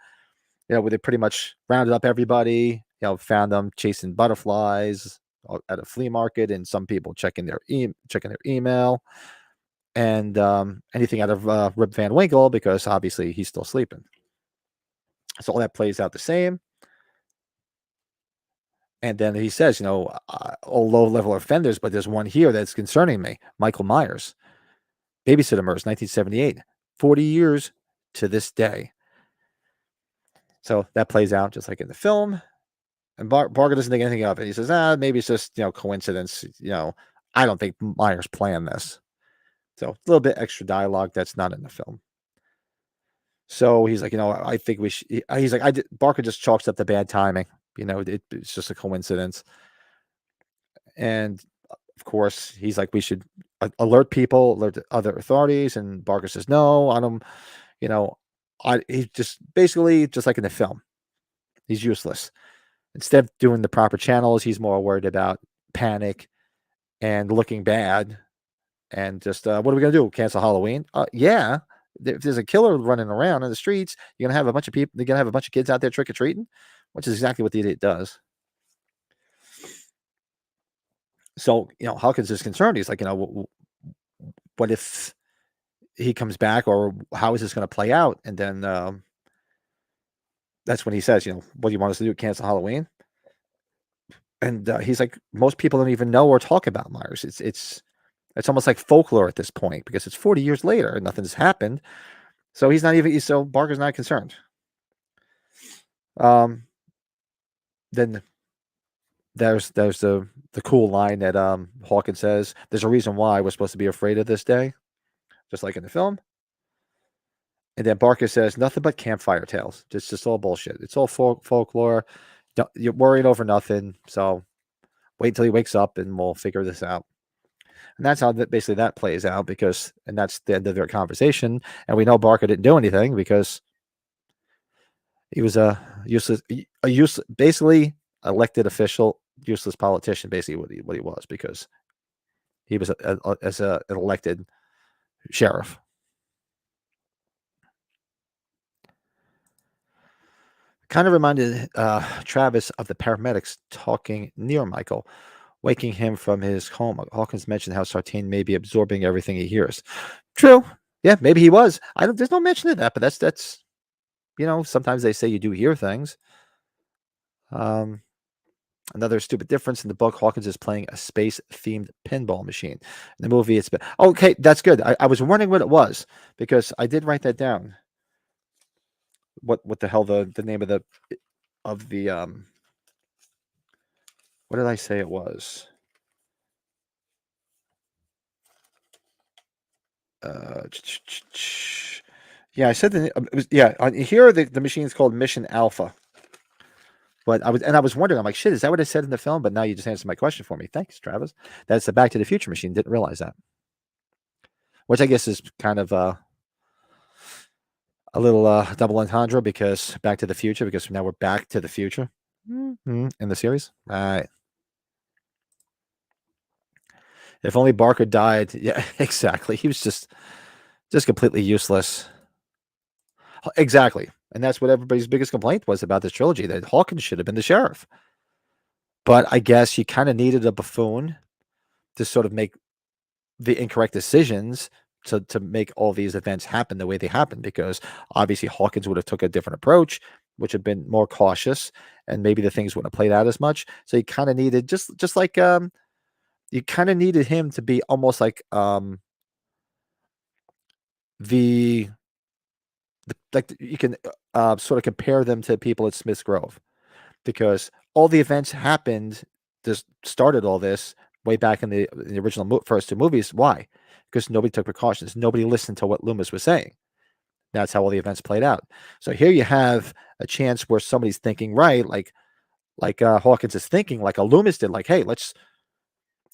they pretty much rounded up everybody. Found them chasing butterflies at a flea market, and some people checking their email, and anything out of Rip Van Winkle, because obviously he's still sleeping. So all that plays out the same. And then he says, all low-level offenders, but there's one here that's concerning me. Michael Myers, babysitter murders, 1978, 40 years to this day. So that plays out just like in the film. And Barker doesn't think anything of it. He says, maybe it's just, coincidence. I don't think Myers planned this. So a little bit extra dialogue that's not in the film. So he's like, I think we should. He's like, Barker just chalks up the bad timing. It's just a coincidence. And of course, he's like, we should alert people, alert the other authorities. And Barker says, no, I don't, you know, he's just basically just like in the film, he's useless. Instead of doing the proper channels, he's more worried about panic and looking bad and just, what are we going to do? Cancel Halloween? Yeah. If there's a killer running around in the streets, you're going to have a bunch of people, you're going to have a bunch of kids out there trick or treating, which is exactly what the idiot does. So, Hawkins is concerned. He's like, what if he comes back, or how is this going to play out? And then that's when he says, what do you want us to do? Cancel Halloween? And he's like, most people don't even know or talk about Myers. It's almost like folklore at this point because it's 40 years later and nothing's happened. So so Barker's not concerned. Then there's the cool line that Hawkins says, there's a reason why we're supposed to be afraid of this day, just like in the film. And then Barker says, nothing but campfire tales. It's just all bullshit. It's all folklore. You're worried over nothing. So wait until he wakes up and we'll figure this out. And that's how basically that plays out and that's the end of their conversation. And we know Barker didn't do anything because he was a useless, basically elected official, useless politician, basically what he was, because he was as an elected sheriff. Kind of reminded Travis of the paramedics talking near Michael, waking him from his coma. Hawkins mentioned how Sartain may be absorbing everything he hears. True. Yeah, maybe he was. There's no mention of that, but that's sometimes they say you do hear things. Another stupid difference in the book, Hawkins is playing a space-themed pinball machine. In the movie, it's been okay. That's good. I was wondering what it was because I did write that down. What the hell the name of the what did I say it was? Yeah, I said it was, here the machine is called Mission Alpha. But I was wondering, I'm like, shit, is that what it said in the film? But now you just answered my question for me. Thanks, Travis. That's the Back to the Future machine. Didn't realize that. Which I guess is kind of a little double entendre because Back to the Future, because now we're back to the future in the series. Right. If only Barker died. Yeah, exactly. He was just completely useless. Exactly. And that's what everybody's biggest complaint was about this trilogy, that Hawkins should have been the sheriff. But I guess you kind of needed a buffoon to sort of make the incorrect decisions to make all these events happen the way they happened, because obviously Hawkins would have took a different approach, which had been more cautious, and maybe the things wouldn't have played out as much. So you kind of needed just like you kind of needed him to be almost like you can sort of compare them to people at Smith's Grove, because all the events happened, just started all this way back in the original first two movies. Why? Because nobody took precautions. Nobody listened to what Loomis was saying. That's how all the events played out. So here you have a chance where somebody's thinking right, like Hawkins is thinking, like a Loomis did, like, hey, let's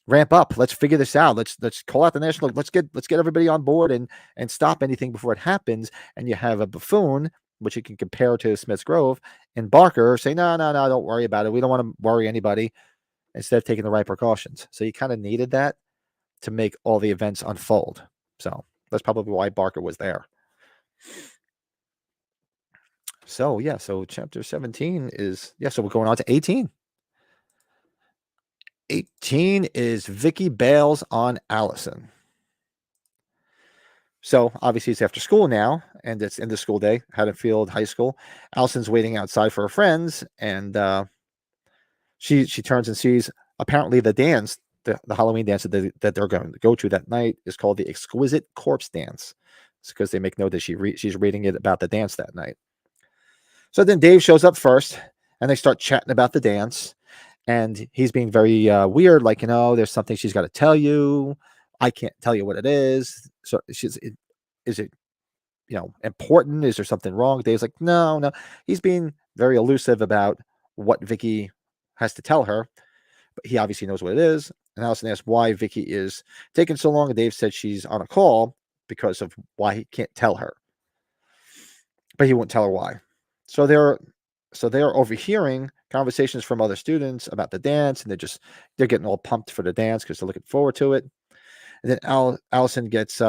ramp up, let's figure this out, let's call out the national, let's get everybody on board and stop anything before it happens. And you have a buffoon, which you can compare to Smith's Grove, and Barker say, no, don't worry about it. We don't want to worry anybody, instead of taking the right precautions. So you kind of needed that to make all the events unfold. So that's probably why Barker was there. So yeah, so chapter 17 is, so we're going on to 18. 18 is Vicky bails on Allison. So obviously it's after school now, and it's end of school day, Haddonfield High School. Allison's waiting outside for her friends, and she turns and sees apparently the dance, the Halloween dance that they're going to go to that night is called the Exquisite Corpse Dance. It's because they make note that she's reading it about the dance that night. So then Dave shows up first, and they start chatting about the dance, and he's being very weird, like, there's something she's got to tell you. I can't tell you what it is. So is it important? Is there something wrong? Dave's like, no. He's being very elusive about what Vicky has to tell her. but he obviously knows what it is. And Allison asks why Vicky is taking so long, and Dave said she's on a call because of why he can't tell her, but he won't tell her why. So they're overhearing conversations from other students about the dance, and they're getting all pumped for the dance because they're looking forward to it. And then Allison gets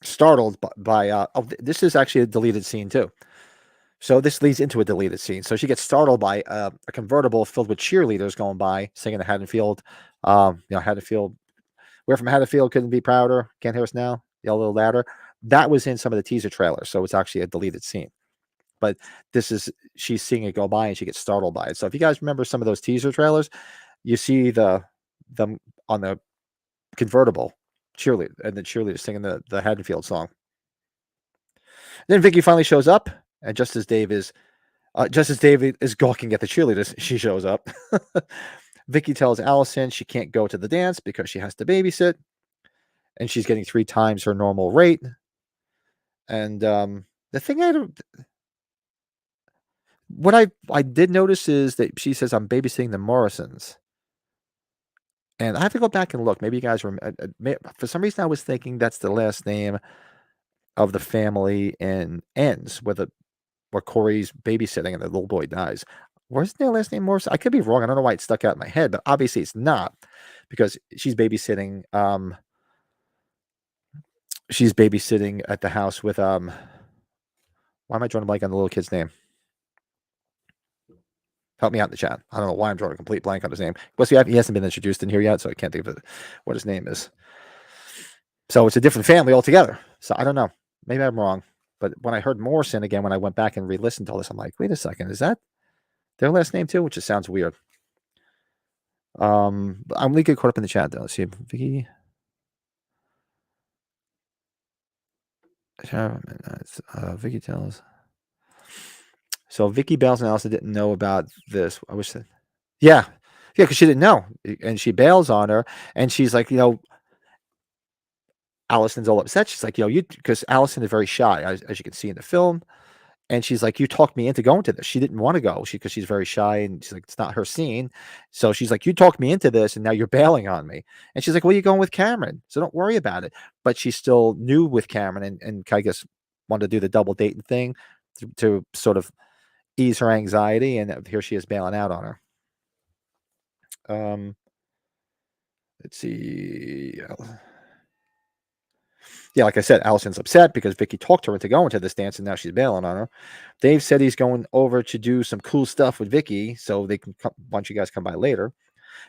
startled by this is actually a deleted scene too. So this leads into a deleted scene. So she gets startled by a convertible filled with cheerleaders going by, singing the Haddonfield. Haddonfield, we're from Haddonfield, couldn't be prouder. Can't hear us now. Yell a little louder. That was in some of the teaser trailers, so it's actually a deleted scene. But she's seeing it go by and she gets startled by it. So if you guys remember some of those teaser trailers, you see them on the convertible cheerleader and the cheerleader singing the Haddonfield song. Then Vicky finally shows up, and just as Dave is gawking at the cheerleaders, she shows up. Vicky tells Allison she can't go to the dance because she has to babysit, and she's getting 3 times her normal rate. And the thing what I did notice is that she says, I'm babysitting the Morrisons. And I have to go back and look. Maybe you guys remember. For some reason, I was thinking that's the last name of the family in Ends, where Corey's babysitting and the little boy dies. Wasn't their last name Morrison? I could be wrong. I don't know why it stuck out in my head, but obviously it's not, because she's babysitting. She's babysitting at the house with why am I drawing a blank on the little kid's name? Help me out in the chat. I don't know why I'm drawing a complete blank on his name. Plus, he hasn't been introduced in here yet, so I can't think of what his name is. So it's a different family altogether. So I don't know. Maybe I'm wrong. But when I heard Morrison again, when I went back and re-listened to all this, I'm like, wait a second, is that their last name too? Which just sounds weird. I'm gonna get caught up in the chat though. Let's see, Vicky. Vicky tells. So Vicky bails and Allison didn't know about this. I wish that. Yeah, because she didn't know, and she bails on her, and she's like, Allison's all upset. She's like, because Allison is very shy, as you can see in the film. And she's like, you talked me into going to this. She didn't want to go because she's very shy, and she's like, it's not her scene. So she's like, you talked me into this, and now you're bailing on me. And she's like, well, you're going with Cameron, so don't worry about it. But she's still new with Cameron, and I guess wanted to do the double dating thing to sort of ease her anxiety. And here she is bailing out on her. Let's see. Yeah, like I said, Allison's upset because Vicky talked her into going to this dance, and now she's bailing on her. Dave said he's going over to do some cool stuff with Vicky, so they can a bunch of you guys come by later.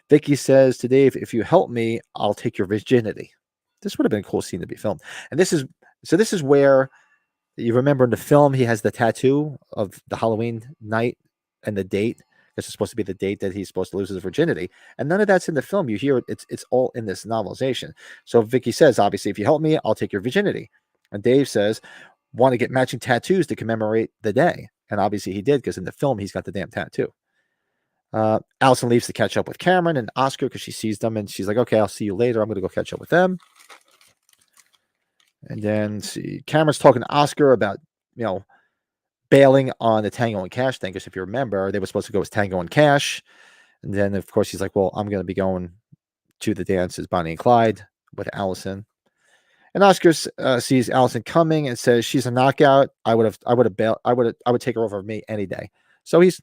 Vicky says to Dave, if you help me, I'll take your virginity. This would have been a cool scene to be filmed. And this is where you remember in the film he has the tattoo of the Halloween night and the date. This is supposed to be the date that he's supposed to lose his virginity. And none of that's in the film. You hear it, it's all in this novelization. So Vicky says, obviously, if you help me, I'll take your virginity. And Dave says, want to get matching tattoos to commemorate the day. And obviously he did, because in the film, he's got the damn tattoo. Allison leaves to catch up with Cameron and Oscar because she sees them, and she's like, okay, I'll see you later. I'm going to go catch up with them. And then Cameron's talking to Oscar about, bailing on the Tango and Cash thing, because if you remember, they were supposed to go as Tango and Cash. And then, of course, he's like, well, I'm going to be going to the dance as Bonnie and Clyde with Allison. And Oscar sees Allison coming and says she's a knockout. I would take her over me any day. So he's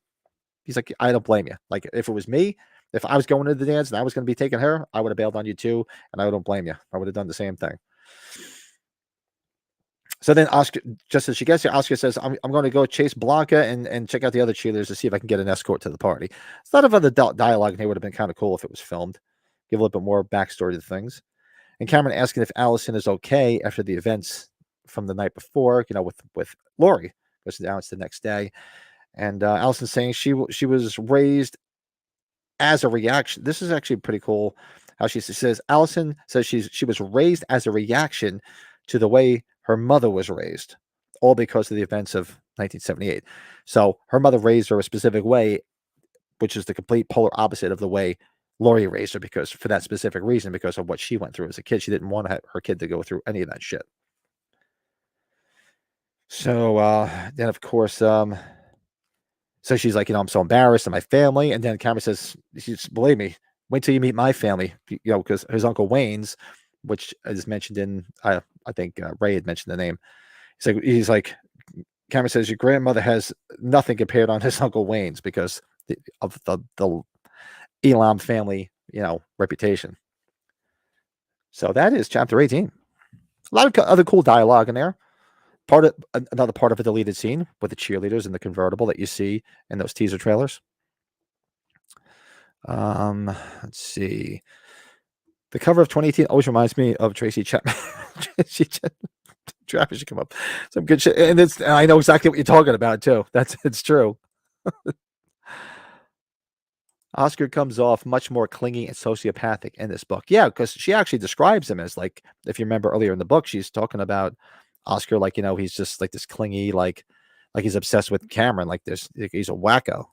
like, I don't blame you. Like, if it was me, if I was going to the dance and I was going to be taking her, I would have bailed on you too, and I don't blame you. I would have done the same thing. So then Oscar, just as she gets here, Oscar says, I'm going to go chase Blanca and check out the other cheerleaders to see if I can get an escort to the party. It's not of the dialogue, and it would have been kind of cool if it was filmed. Give a little bit more backstory to things. And Cameron asking if Allison is okay after the events from the night before, with Lori. Because now it's the next day. And Allison saying she was raised as a reaction. This is actually pretty cool how she says, Allison says she was raised as a reaction to the way her mother was raised, all because of the events of 1978. So her mother raised her a specific way, which is the complete polar opposite of the way Lori raised her, because for that specific reason, because of what she went through as a kid. She didn't want her kid to go through any of that shit. So then, of course, So she's like, I'm so embarrassed of my family. And then Cameron says, believe me, wait till you meet my family, because his Uncle Wayne's, which is mentioned in, I think Ray had mentioned the name. He's like, Cameron says, your grandmother has nothing compared on his Uncle Wayne's because of the Elam family, reputation. So that is chapter 18. A lot of other cool dialogue in there. Another part of a deleted scene with the cheerleaders in the convertible that you see in those teaser trailers. Let's see. The cover of 2018 always reminds me of Tracy Chapman. Travis should come up. Some good shit, and I know exactly what you're talking about too. It's true. Oscar comes off much more clingy and sociopathic in this book. Yeah, because she actually describes him as, like, if you remember earlier in the book, she's talking about Oscar like, he's just like this clingy, like he's obsessed with Cameron, like this, he's a wacko.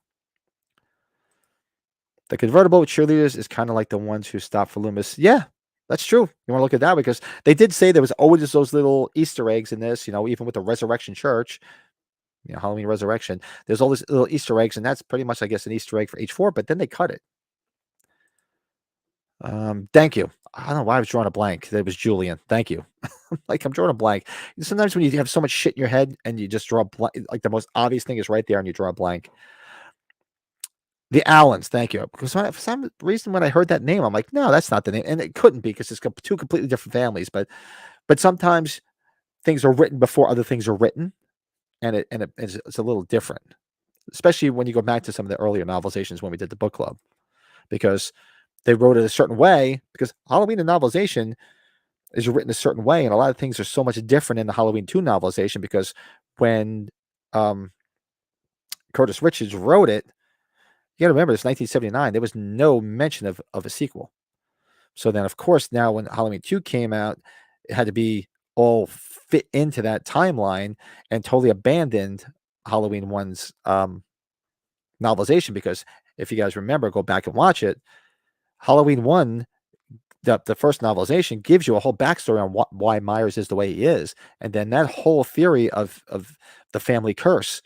The convertible with cheerleaders is kind of like the ones who stopped for Loomis. Yeah, that's true. You want to look at that because they did say there was always those little Easter eggs in this, even with the Resurrection Church, Halloween Resurrection. There's all these little Easter eggs, and that's pretty much, I guess, an Easter egg for H4, but then they cut it. Thank you. I don't know why I was drawing a blank. That was Julian. Thank you. I'm drawing a blank. Sometimes when you have so much shit in your head and you just draw a blank, like the most obvious thing is right there and you draw a blank. The Allens, thank you. Because for some reason, when I heard that name, I'm like, no, that's not the name. And it couldn't be because it's two completely different families. But sometimes things are written before other things are written. And it's a little different, especially when you go back to some of the earlier novelizations when we did the book club. Because they wrote it a certain way, because Halloween and novelization is written a certain way. And a lot of things are so much different in the Halloween 2 novelization because when Curtis Richards wrote it, you got to remember, it's 1979. There was no mention of a sequel. So then, of course, now when Halloween 2 came out, it had to be all fit into that timeline and totally abandoned Halloween 1's novelization. Because if you guys remember, go back and watch it. Halloween 1, the first novelization, gives you a whole backstory on why Myers is the way he is. And then that whole theory of the family curse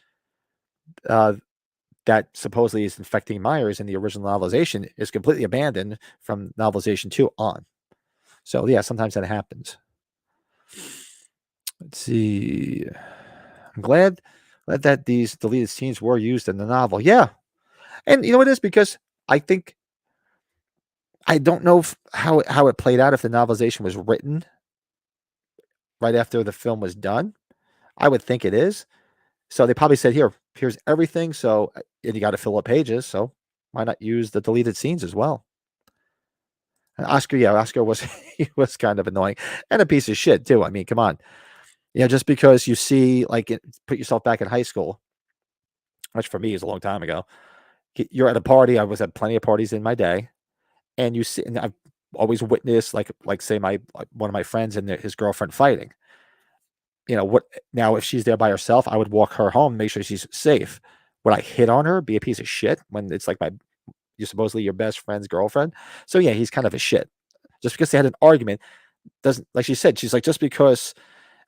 that supposedly is infecting Myers in the original novelization is completely abandoned from novelization 2 on. So yeah, sometimes that happens. Let's see. I'm glad that these deleted scenes were used in the novel. Yeah. And it is because I think, I don't know how it played out if the novelization was written right after the film was done. I would think it is. So they probably said, here's everything. So, and you got to fill up pages. So why not use the deleted scenes as well? And Oscar was, he was kind of annoying and a piece of shit too. I mean, come on. Just because you see, put yourself back in high school, which for me is a long time ago. You're at a party. I was at plenty of parties in my day. And you see, and I've always witnessed, say one of my friends and his girlfriend fighting. What now? If she's there by herself, I would walk her home, make sure she's safe. Would I hit on her, be a piece of shit when it's like you're supposedly your best friend's girlfriend? So yeah, he's kind of a shit. Just because they had an argument doesn't, like she said, she's like, just because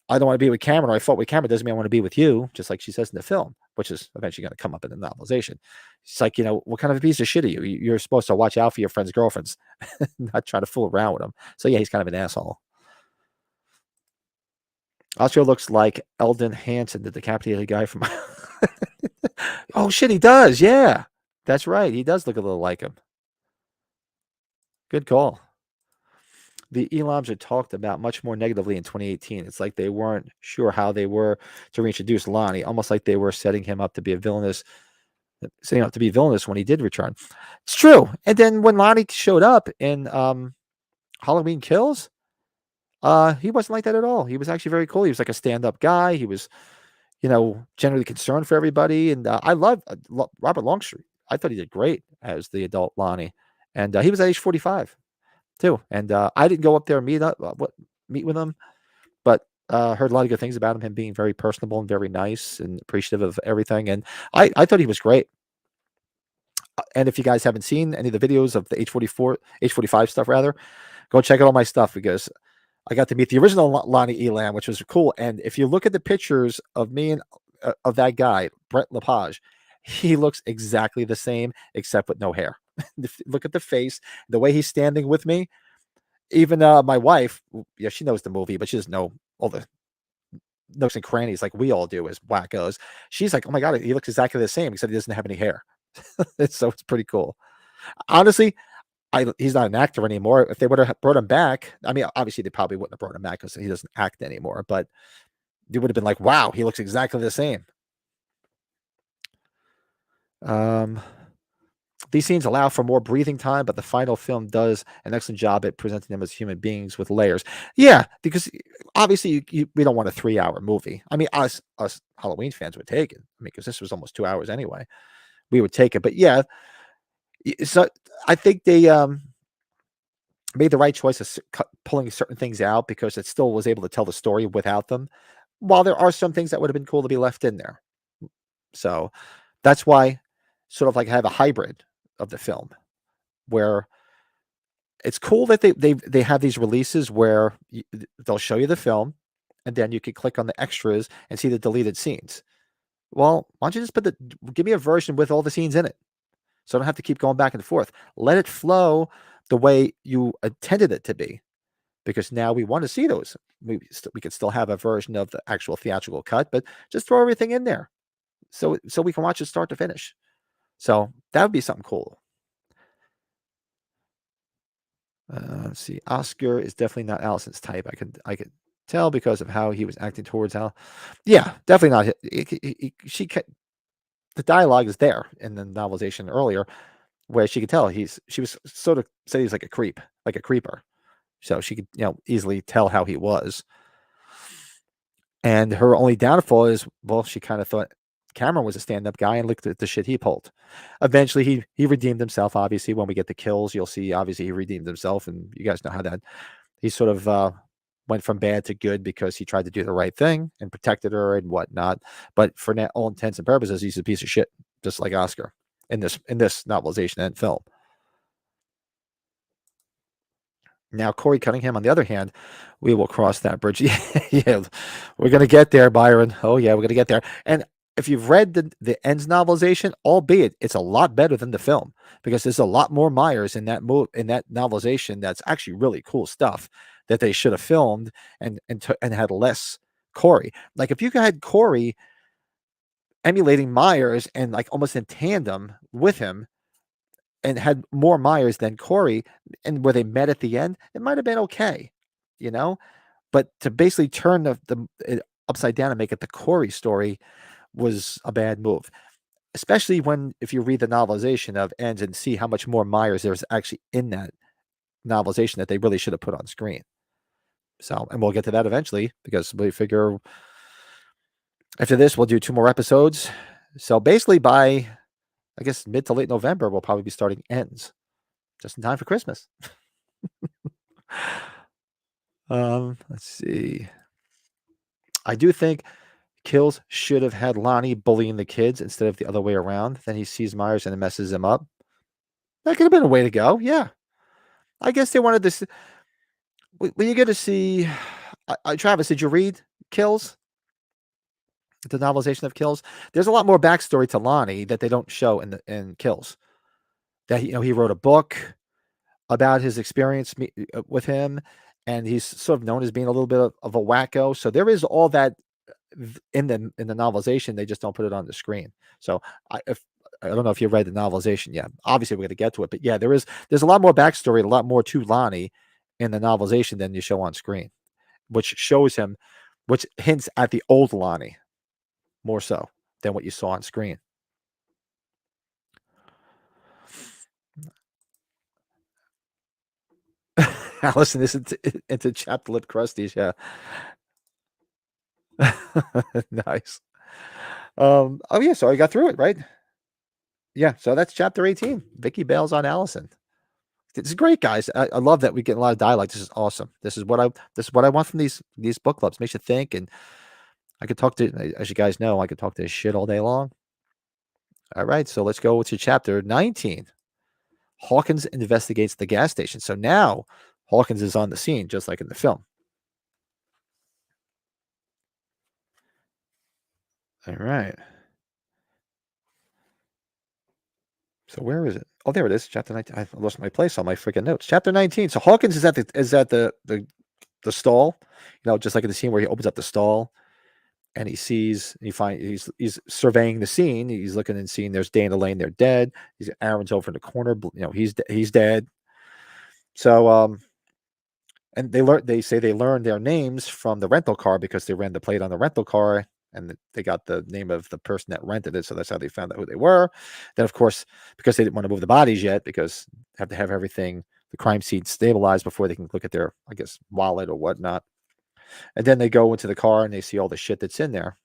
I don't want to be with Cameron or I fought with Cameron doesn't mean I want to be with you. Just like she says in the film, which is eventually going to come up in the novelization. It's like, what kind of a piece of shit are you? You're supposed to watch out for your friend's girlfriends, not try to fool around with them. So yeah, he's kind of an asshole. Oscar looks like Eldon Hansen, the decapitated guy from. Oh shit, he does. Yeah, that's right. He does look a little like him. Good call. The Elams are talked about much more negatively in 2018. It's like they weren't sure how they were to reintroduce Lonnie, almost like they were setting him up to be villainous when he did return. It's true. And then when Lonnie showed up in Halloween Kills, he wasn't like that at all. He was actually very cool. He was like a stand-up guy. He was, generally concerned for everybody. And I love Robert Longstreet. I thought he did great as the adult Lonnie. And he was at age 45 too. And I didn't go up there and meet with him, but heard a lot of good things about him being very personable and very nice and appreciative of everything. And I thought he was great. And if you guys haven't seen any of the videos of the H45 stuff, rather, go check out all my stuff because I got to meet the original Lonnie Elam, which was cool. And if you look at the pictures of me and of that guy, Brent Lepage, he looks exactly the same except with no hair. Look at the face, the way he's standing with me. Even my wife, yeah, she knows the movie, but she doesn't know all the nooks and crannies like we all do as wackos. She's like, "Oh my god, he looks exactly the same, except he doesn't have any hair." So it's pretty cool. Honestly, he's not an actor anymore. If they would have brought him back, I mean, obviously they probably wouldn't have brought him back because he doesn't act anymore. But they would have been like, "Wow, he looks exactly the same." Um, these scenes allow for more breathing time, but the final film does an excellent job at presenting them as human beings with layers. Yeah, because obviously we don't want a 3-hour movie. I mean, us Halloween fans would take it. I mean, because this was almost 2 hours anyway. We would take it. But yeah, so I think they made the right choice of pulling certain things out because it still was able to tell the story without them. While there are some things that would have been cool to be left in there. So that's why sort of like have a hybrid of the film where it's cool that they have these releases where they'll show you the film and then you can click on the extras and see the deleted scenes. Well, why don't you just give me a version with all the scenes in it? So I don't have to keep going back and forth. Let it flow the way you intended it to be, because now we want to see those. We could still have a version of the actual theatrical cut, but just throw everything in there so we can watch it start to finish. So that would be something cool. Let's see. Oscar is definitely not Allison's type. I could tell because of how he was acting towards Al. Yeah, definitely not. The dialogue is there in the novelization earlier, where she could tell she was sort of said he's like a creep, like a creeper. So she could easily tell how he was. And her only downfall is, well, she kind of thought Cameron was a stand-up guy and looked at the shit he pulled. Eventually, he redeemed himself. Obviously, when we get the kills, you'll see. Obviously, he redeemed himself, and you guys know how that he sort of went from bad to good because he tried to do the right thing and protected her and whatnot. But for all intents and purposes, he's a piece of shit, just like Oscar in this novelization and film. Now, Corey Cunningham, on the other hand, we will cross that bridge. Yeah, we're going to get there, Byron. Oh, yeah, we're going to get there. And if you've read the Ends novelization, albeit it's a lot better than the film, because there's a lot more Myers in that novelization that's actually really cool stuff that they should have filmed and had less Corey. Like if you had Corey emulating Myers and like almost in tandem with him, and had more Myers than Corey, and where they met at the end, it might have been okay, But to basically turn it upside down and make it the Corey story was a bad move, especially if you read the novelization of Ends and see how much more Myers there's actually in that novelization that they really should have put on screen. So, and we'll get to that eventually because we figure after this we'll do 2 more episodes. So basically by I guess mid to late November, we'll probably be starting Ends, just in time for Christmas. Let's see. I do think Kills should have had Lonnie bullying the kids instead of the other way around. Then he sees Myers and it messes him up. That could have been a way to go. Yeah. I guess they wanted this. When you get to see, Travis, did you read Kills? The novelization of Kills? There's a lot more backstory to Lonnie that they don't show in Kills. That he wrote a book about his experience with him, and he's sort of known as being a little bit of a wacko. So there is all that in the novelization. They just don't put it on the screen. So I don't know if you read the novelization yet. Obviously, we're going to get to it, but yeah, there's a lot more backstory, a lot more to Lonnie in the novelization than you show on screen, which hints at the old Lonnie more so than what you saw on screen. Allison is into chapped lip crusties. Yeah. Nice. Oh yeah, so I got through it, right? Yeah, so that's chapter 18. Vicky bails on Allison. This is great, guys. I love that we get a lot of dialogue. This is awesome. This is what I want from these book clubs. Makes you think, and I could talk to, as you guys know, I could talk to this shit all day long. All right, so let's go to chapter 19. Hawkins investigates the gas station. So now Hawkins is on the scene, just like in the film. All right. So where is it? Oh, there it is. Chapter 19. I lost my place on my freaking notes. Chapter 19. So Hawkins is at the stall, just like in the scene where he opens up the stall and he's surveying the scene. He's looking and seeing there's Dana Lane, they're dead. Aaron's over in the corner, he's dead. So and they say they learned their names from the rental car because they ran the plate on the rental car and they got the name of the person that rented it. So that's how they found out who they were. Then, of course, because they didn't want to move the bodies yet, because they have to have everything, the crime scene stabilized before they can look at their, I guess, wallet or whatnot. And then they go into the car and they see all the shit that's in there.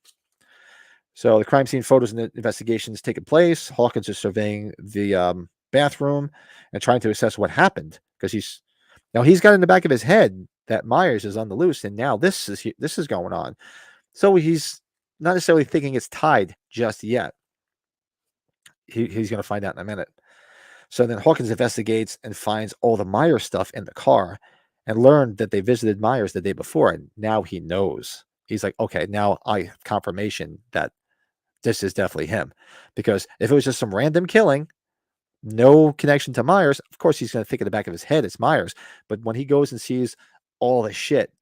So the crime scene photos and the investigations taking place. Hawkins is surveying the bathroom and trying to assess what happened because he's got in the back of his head that Myers is on the loose, and now this is going on. So he's not necessarily thinking it's tied just yet. He's going to find out in a minute. So then Hawkins investigates and finds all the Myers stuff in the car and learned that they visited Myers the day before, and now he knows. He's like, okay, now I have confirmation that this is definitely him. Because if it was just some random killing, no connection to Myers, of course he's going to think in the back of his head it's Myers. But when he goes and sees all the shit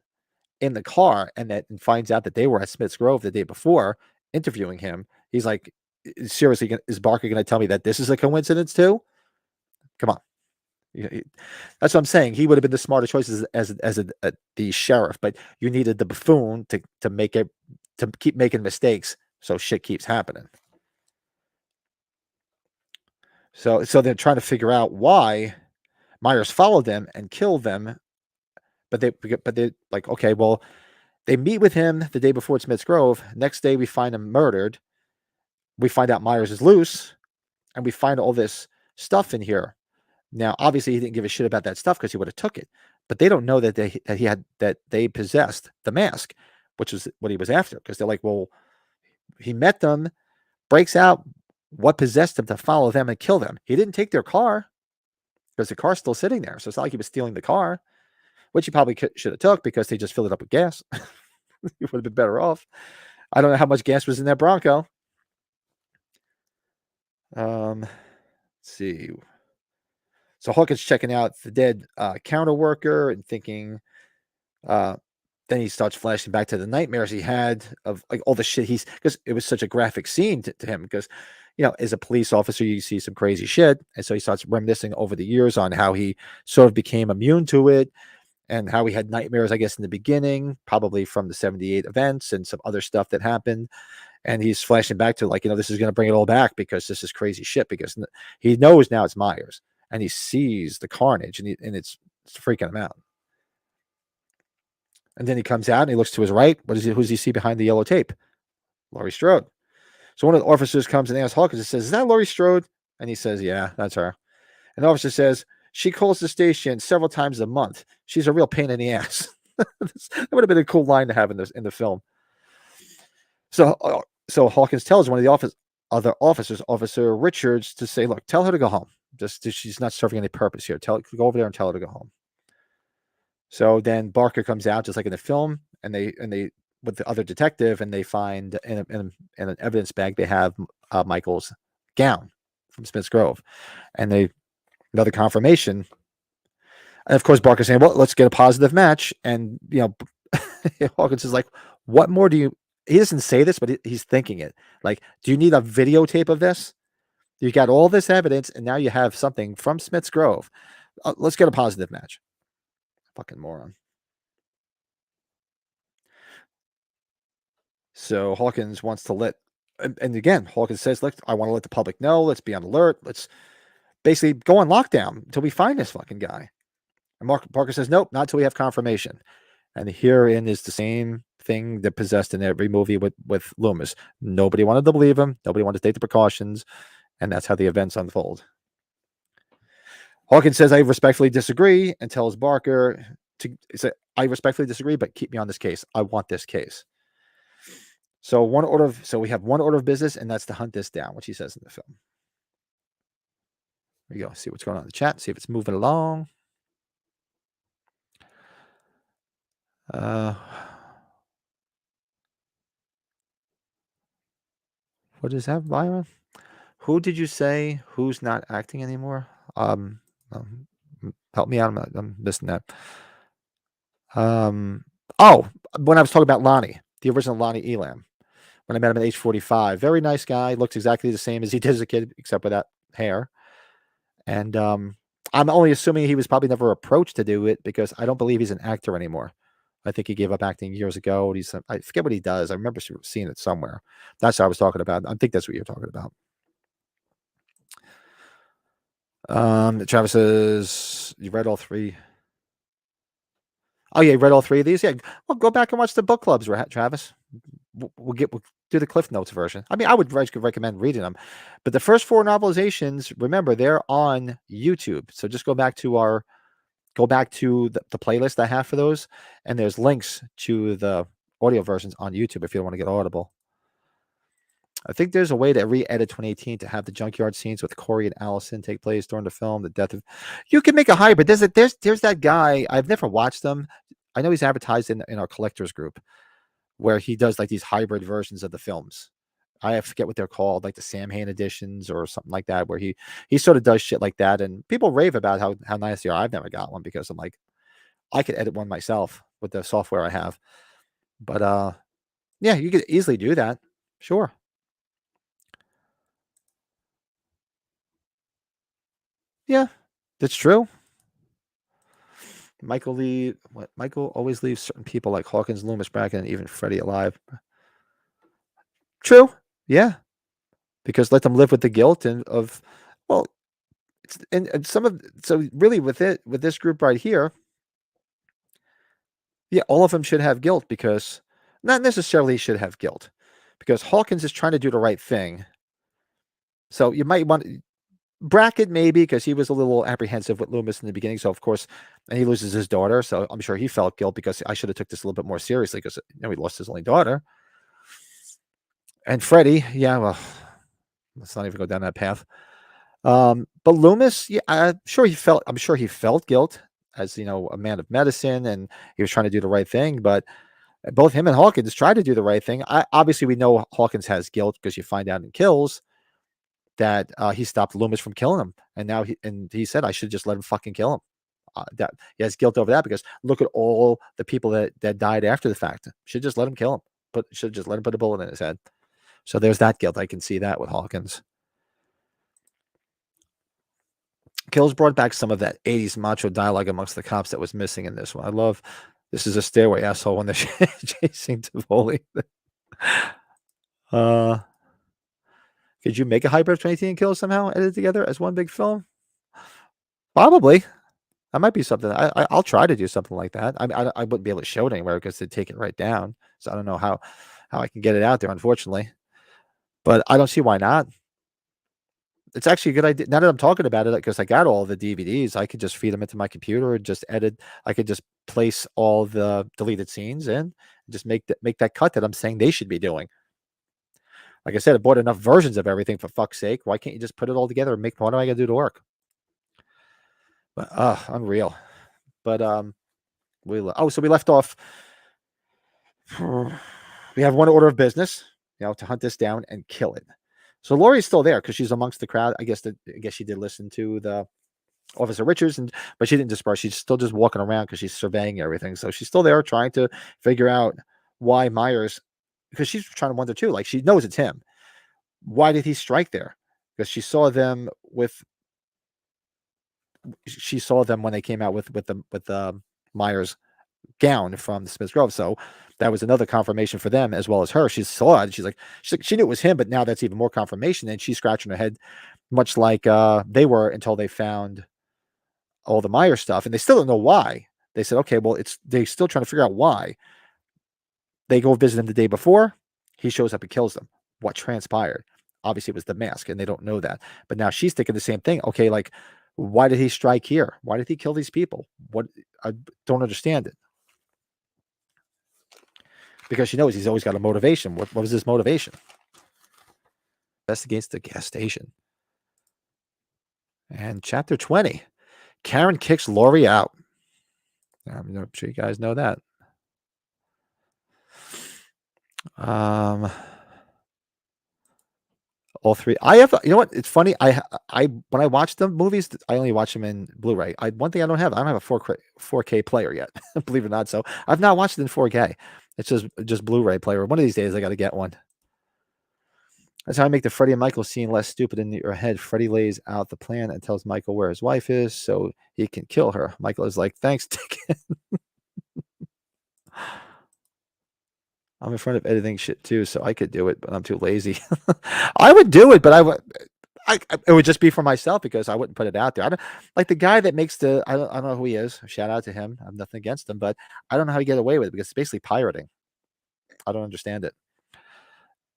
in the car and finds out that they were at Smith's Grove the day before interviewing him, he's like, seriously, is Barker going to tell me that this is a coincidence too? Come on. That's what I'm saying. He would have been the smarter choice as the sheriff, but you needed the buffoon to make it, to keep making mistakes, so shit keeps happening. So they're trying to figure out why Myers followed them and killed them, but they like, okay, well, they meet with him the day before at Smith's Grove. Next day, we find him murdered. We find out Myers is loose, and we find all this stuff in here. Now, obviously, he didn't give a shit about that stuff because he would have took it. But they don't know that they possessed the mask, which was what he was after. Because they're like, well, he met them, breaks out what possessed him to follow them and kill them. He didn't take their car because the car's still sitting there. So it's not like he was stealing the car, which he probably should have took because they just filled it up with gas. He would have been better off. I don't know how much gas was in that Bronco. Let's see. So Hawkins checking out the dead counter worker and thinking, then he starts flashing back to the nightmares he had of like all the shit because it was such a graphic scene to him because, as a police officer, you see some crazy shit. And so he starts reminiscing over the years on how he sort of became immune to it and how he had nightmares, I guess, in the beginning, probably from the 78 events and some other stuff that happened. And he's flashing back to like, this is going to bring it all back because this is crazy shit because he knows now it's Myers and he sees the carnage and it's freaking him out. And then he comes out and he looks to his right. Who does he see behind the yellow tape? Laurie Strode. So one of the officers comes and asks Hawkins and says, "Is that Laurie Strode?" And he says, "Yeah, that's her." And the officer says, "She calls the station several times a month. She's a real pain in the ass." That would have been a cool line to have in the film. So Hawkins tells one of the other officers, Officer Richards, to say, "Look, tell her to go home. Just she's not serving any purpose here. Go over there and tell her to go home." So then Barker comes out just like in the film, and they with the other detective, and they find in an evidence bag they have Michael's gown from Smith's Grove, and another confirmation. And of course, Barker's saying, "Well, let's get a positive match." And Hawkins is like, "What more do you?" He doesn't say this, but he's thinking it. Like, do you need a videotape of this? You got all this evidence, and now you have something from Smith's Grove. Let's get a positive match. Fucking moron. So Hawkins wants to and again, Hawkins says, "Look, I want to let the public know. Let's be on alert. Let's basically go on lockdown until we find this fucking guy." And Parker says, "Nope, not until we have confirmation." And herein is the same thing that possessed in every movie with Loomis. Nobody wanted to believe him. Nobody wanted to take the precautions. And that's how the events unfold. Hawkins says, "I respectfully disagree," and tells Barker to say, "I respectfully disagree, but keep me on this case. I want this case." So we have one order of business, and that's to hunt this down, which he says in the film. There you go. See what's going on in the chat. See if it's moving along. What is that, Byron? Who did you say who's not acting anymore? Um, help me out. I'm missing that. Oh, when I was talking about Lonnie, the original Lonnie Elam, when I met him at age 45, very nice guy. Looks exactly the same as he did as a kid, except with that hair. And I'm only assuming he was probably never approached to do it because I don't believe he's an actor anymore. I think he gave up acting years ago. I forget what he does. I remember seeing it somewhere. That's what I was talking about. I think that's what you're talking about. Travis says you read all three. Oh yeah, you read all three of these. Yeah, well, go back and watch the book clubs, Travis. We'll do the Cliff Notes version. I mean, I would recommend reading them, but the first 4 novelizations, remember, they're on YouTube. So just go back to the playlist I have for those, and there's links to the audio versions on YouTube if you don't want to get Audible. I think there's a way to re-edit 2018 to have the junkyard scenes with Corey and Allison take place during the film. The death of, you can make a hybrid. There's that guy. I've never watched them. I know he's advertised in our collectors group, where he does like these hybrid versions of the films. I forget what they're called, like the Sam Hain editions or something like that, where he sort of does shit like that, and people rave about how nice they are. I've never got one because I'm like, I could edit one myself with the software I have. But yeah, you could easily do that. Sure. Yeah, that's true. Michael always leaves certain people like Hawkins, Loomis, Bracken, and even Freddie alive. True. Yeah. Because let them live with the guilt of, well, and so really with this group right here, yeah, all of them should have guilt because not necessarily should have guilt because Hawkins is trying to do the right thing. So you might want Brackett maybe because he was a little apprehensive with Loomis in the beginning. So of course, and he loses his daughter. So I'm sure he felt guilt because I should have took this a little bit more seriously because he lost his only daughter. And Freddie, yeah, well, let's not even go down that path. But Loomis, yeah, I'm sure he felt guilt as a man of medicine, and he was trying to do the right thing. But both him and Hawkins tried to do the right thing. Obviously, we know Hawkins has guilt because you find out in Kills that he stopped Loomis from killing him, and now he said I should just let him fucking kill him. That he has guilt over that because look at all the people that died after the fact. Should just let him kill him, but should just let him put a bullet in his head. So there's that guilt. I can see that with Hawkins. Kills brought back some of that 80s macho dialogue amongst the cops that was missing in this one. I love this is a stairway asshole when they're chasing Tivoli. Could you make a hybrid of 2018 Kills somehow edited together as one big film? Probably. That might be something. I'll try to do something like that. I wouldn't be able to show it anywhere because they'd take it right down. So I don't know how I can get it out there, unfortunately. But I don't see why not. It's actually a good idea. Now that I'm talking about it, because I got all the DVDs, I could just feed them into my computer and just edit. I could just place all the deleted scenes in and just make that cut that I'm saying they should be doing. Like I said, I bought enough versions of everything for fuck's sake. Why can't you just put it all together and make what do I got to do to work? But unreal. But so we left off. We have one order of business, to hunt this down and kill it. So Lori's still there because she's amongst the crowd. I guess she did listen to the Officer Richards, but she didn't disperse. She's still just walking around because she's surveying everything. So she's still there trying to figure out why Myers, because she's trying to wonder too. Like she knows it's him. Why did he strike there? Because she saw them when they came out with the Myers gown from the Smiths Grove. So that was another confirmation for them as well as her. She saw it. She's like, she knew it was him, but now that's even more confirmation. And she's scratching her head, much like they were until they found all the Myers stuff, and they still don't know why. They said, okay, well, they're still trying to figure out why. They go visit him the day before. He shows up and kills them. What transpired? Obviously, it was the mask, and they don't know that. But now she's thinking the same thing. Okay, like, why did he strike here? Why did he kill these people? What? I don't understand it. Because she knows he's always got a motivation. What was his motivation? Best against the gas station. And chapter 20. Karen kicks Lori out. I'm sure you guys know that. All three. I have. You know what? It's funny. I when I watch the movies, I only watch them in Blu-ray. One thing I don't have a 4K player yet. Believe it or not. So I've not watched it in 4K. It's just Blu-ray player. One of these days I got to get one. That's how I make the Freddy and Michael scene less stupid in your head. Freddy lays out the plan and tells Michael where his wife is so he can kill her. Michael is like, "Thanks, Dick." I'm in front of editing shit too, so I could do it, but I'm too lazy. I would do it, but it would just be for myself because I wouldn't put it out there. I don't like the guy that makes I don't know who he is. Shout out to him. I have nothing against him, but I don't know how he get away with it because it's basically pirating. I don't understand it.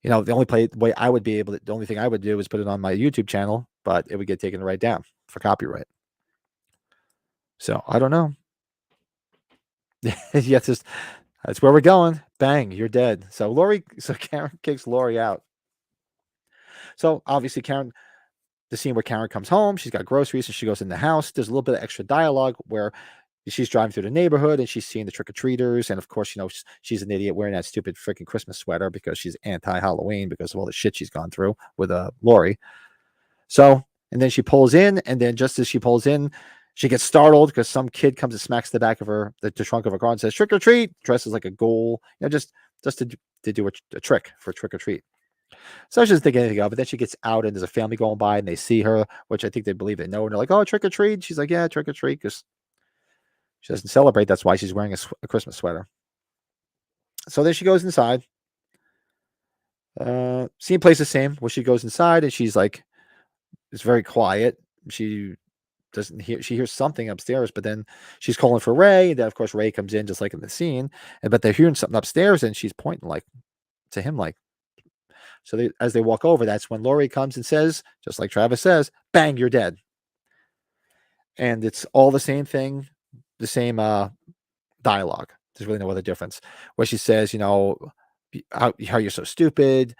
You know, the only way I would be able to, the only thing I would do is put it on my YouTube channel, but it would get taken right down for copyright. So I don't know. Yes, that's where we're going. Bang, you're dead. So Karen kicks Lori out. So obviously the scene where Karen comes home, she's got groceries and she goes in the house. There's a little bit of extra dialogue where she's driving through the neighborhood and she's seeing the trick-or-treaters. And of course, you know, she's an idiot wearing that stupid freaking Christmas sweater because she's anti-Halloween because of all the shit she's gone through with Lori. So, and then she pulls in, and then just as she pulls in, she gets startled because some kid comes and smacks the back of the trunk of her car and says, "Trick or treat," dresses like a ghoul, you know, just to do a trick for trick or treat. So she doesn't think anything of it. But then she gets out and there's a family going by and they see her, which I think they believe they know. And they're like, "Oh, trick or treat." She's like, "Yeah, trick or treat," because she doesn't celebrate. That's why she's wearing a Christmas sweater. So then she goes inside. Scene plays the same where she goes inside and she's like, it's very quiet. She doesn't hear, she hears something upstairs, but then she's calling for Ray. And then of course Ray comes in just like in the scene, but they're hearing something upstairs and she's pointing like to him, like, so as they walk over, that's when Lori comes and says, just like Travis says, "Bang, you're dead." And it's all the same thing, the same dialogue. There's really no other difference. Where she says, you know, how you're so stupid.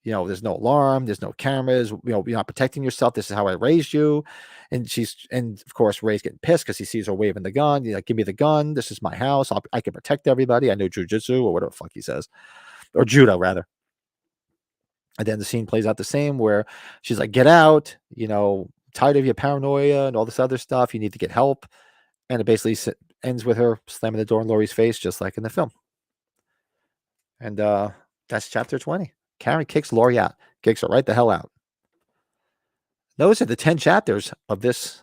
You know, there's no alarm, there's no cameras, you know, you're not protecting yourself. This is how I raised you. And of course, Ray's getting pissed because he sees her waving the gun. He's like, "Give me the gun. This is my house. I can protect everybody. I know jujitsu," or whatever the fuck he says, or judo rather. And then the scene plays out the same where she's like, "Get out, you know, tired of your paranoia and all this other stuff. You need to get help." And it basically ends with her slamming the door in Laurie's face, just like in the film. And that's chapter 20. Karen kicks Lori out, kicks her right the hell out. Those are the 10 chapters of this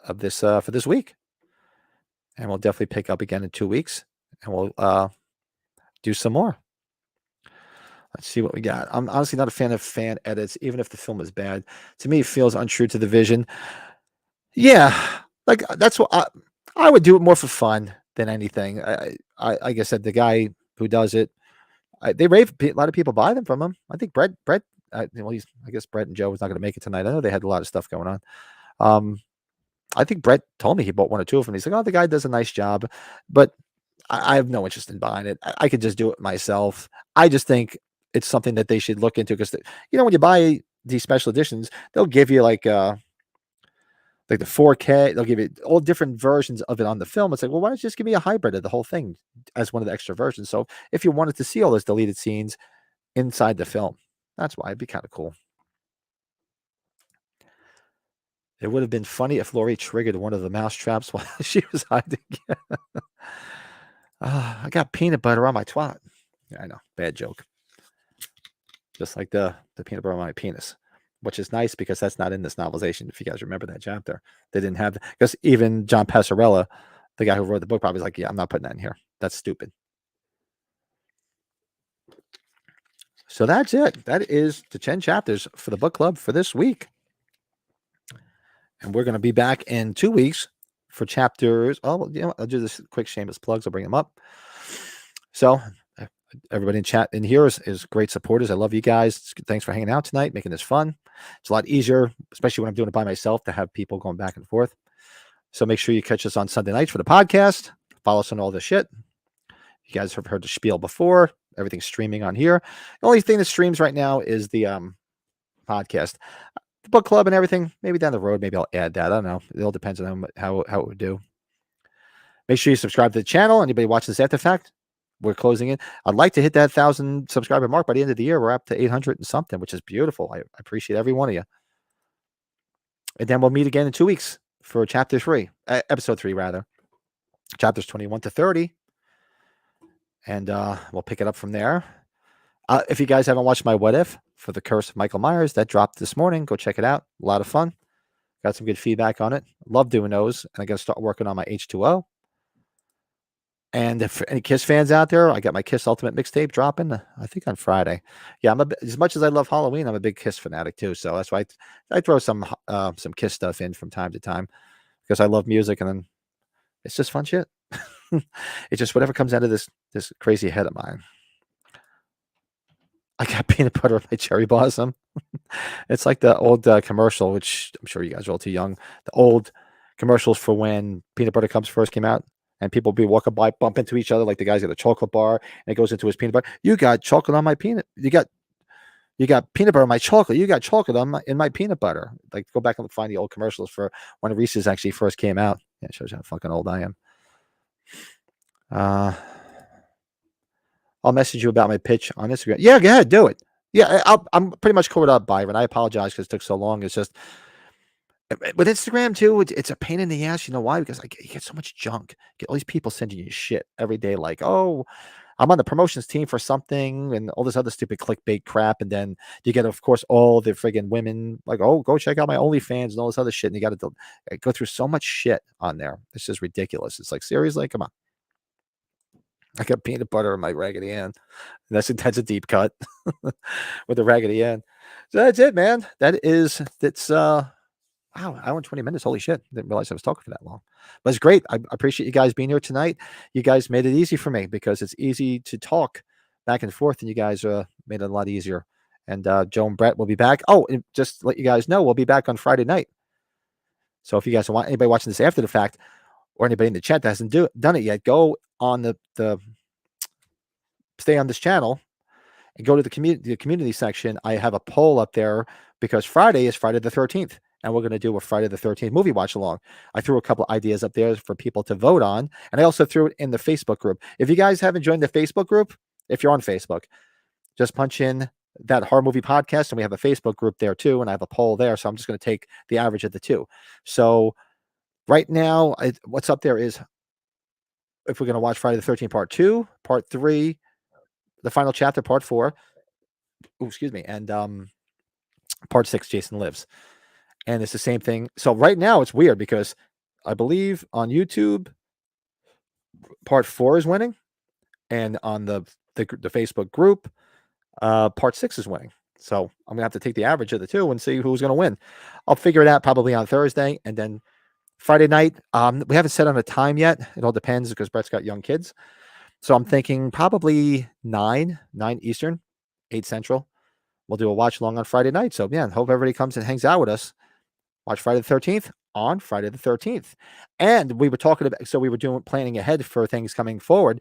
for this week. And we'll definitely pick up again in 2 weeks and we'll do some more. Let's see what we got. I'm honestly not a fan of fan edits, even if the film is bad. To me, it feels untrue to the vision. Yeah, like that's what I would do it more for fun than anything. Like I said, the guy who does it, they rave. A lot of people buy them from him. I think Brett. I guess Brett and Joe was not going to make it tonight. I know they had a lot of stuff going on. I think Brett told me he bought one or two of them. He's like, "Oh, the guy does a nice job," but I have no interest in buying it. I could just do it myself. I just think it's something that they should look into because, you know, when you buy these special editions, they'll give you like the 4K. They'll give you all different versions of it on the film. It's like, well, why don't you just give me a hybrid of the whole thing as one of the extra versions? So if you wanted to see all those deleted scenes inside the film, that's why it'd be kind of cool. It would have been funny if Lori triggered one of the mouse traps while she was hiding. I got peanut butter on my twat. Yeah, I know, bad joke. Just like the peanut butter on my penis, which is nice because that's not in this novelization. If you guys remember that chapter, they didn't have because even John Passarella, the guy who wrote the book, probably was like, "Yeah, I'm not putting that in here. That's stupid." So that's it. That is the 10 chapters for the book club for this week. And we're going to be back in 2 weeks for chapters. Oh, you know, I'll do this quick shameless plugs. I'll bring them up. So everybody in chat in here is great supporters. I love you guys. Thanks for hanging out tonight, making this fun. It's a lot easier, especially when I'm doing it by myself, to have people going back and forth. So make sure you catch us on Sunday nights for the podcast. Follow us on all this shit. You guys have heard the spiel before. Everything's streaming on here. The only thing that streams right now is the podcast. The book club and everything, maybe down the road, maybe I'll add that. I don't know. It all depends on how it would do. Make sure you subscribe to the channel. Anybody watching this after the fact, we're closing in. I'd like to hit that 1,000 subscriber mark by the end of the year. We're up to 800 and something, which is beautiful. I appreciate every one of you. And then we'll meet again in 2 weeks for chapter 3, episode 3 rather, chapters 21 to 30. And we'll pick it up from there. If you guys haven't watched my What If for the Curse of Michael Myers, that dropped this morning. Go check it out. A lot of fun. Got some good feedback on it. Love doing those. And I got to start working on my H2O. And if any Kiss fans out there, I got my Kiss Ultimate mixtape dropping, I think on Friday. Yeah, as much as I love Halloween, I'm a big Kiss fanatic too. So that's why I throw some Kiss stuff in from time to time because I love music, and then it's just fun shit. It's just whatever comes out of this crazy head of mine. I got peanut butter on my cherry blossom. It's like the old commercial, which I'm sure you guys are all too young. The old commercials for when peanut butter cups first came out. And people be walking by, bump into each other, like the guy's got a chocolate bar, and it goes into his peanut butter. You got chocolate on my peanut. You got peanut butter on my chocolate. You got chocolate in my peanut butter. Like, go back and find the old commercials for when Reese's actually first came out. Yeah, it shows you how fucking old I am. I'll message you about my pitch on Instagram. Yeah, go ahead, do it. Yeah, I'm pretty much caught up, Byron. I apologize because it took so long. It's just with Instagram too, it's a pain in the ass. You know why? Because you get so much junk. You get all these people sending you shit every day, like, oh, I'm on the promotions team for something, and all this other stupid clickbait crap. And then you get, of course, all the friggin' women like, oh, go check out my OnlyFans and all this other shit. And you got to go through so much shit on there. It's just ridiculous. It's like, seriously, come on. I got peanut butter in my Raggedy Ann. That's a deep cut with the Raggedy Ann. So that's it, man. That's wow, hour and 20 minutes. Holy shit. Didn't realize I was talking for that long. But it's great. I appreciate you guys being here tonight. You guys made it easy for me because it's easy to talk back and forth, and you guys made it a lot easier. And Joe and Brett will be back. Oh, and just to let you guys know, we'll be back on Friday night. So if you guys want anybody watching this after the fact, or anybody in the chat that hasn't done it yet, go on the stay on this channel and go to the community section. I have a poll up there because Friday is Friday the 13th. And we're going to do a Friday the 13th movie watch along. I threw a couple ideas up there for people to vote on. And I also threw it in the Facebook group. If you guys haven't joined the Facebook group, if you're on Facebook, just punch in that horror movie podcast. And we have a Facebook group there too. And I have a poll there. So I'm just going to take the average of the two. So right now, what's up there is if we're going to watch Friday the 13th part 2, part 3, the final chapter, part 4. Oh, excuse me. And part 6, Jason Lives. And it's the same thing. So right now it's weird because I believe on YouTube, part 4 is winning. And on the Facebook group, part 6 is winning. So I'm going to have to take the average of the two and see who's going to win. I'll figure it out probably on Thursday. And then Friday night, we haven't set on a time yet. It all depends because Brett's got young kids. So I'm thinking probably 9 Eastern, 8 Central. We'll do a watch along on Friday night. So yeah, hope everybody comes and hangs out with us. Watch Friday the 13th on Friday the 13th. And we were talking about, so we were planning ahead for things coming forward.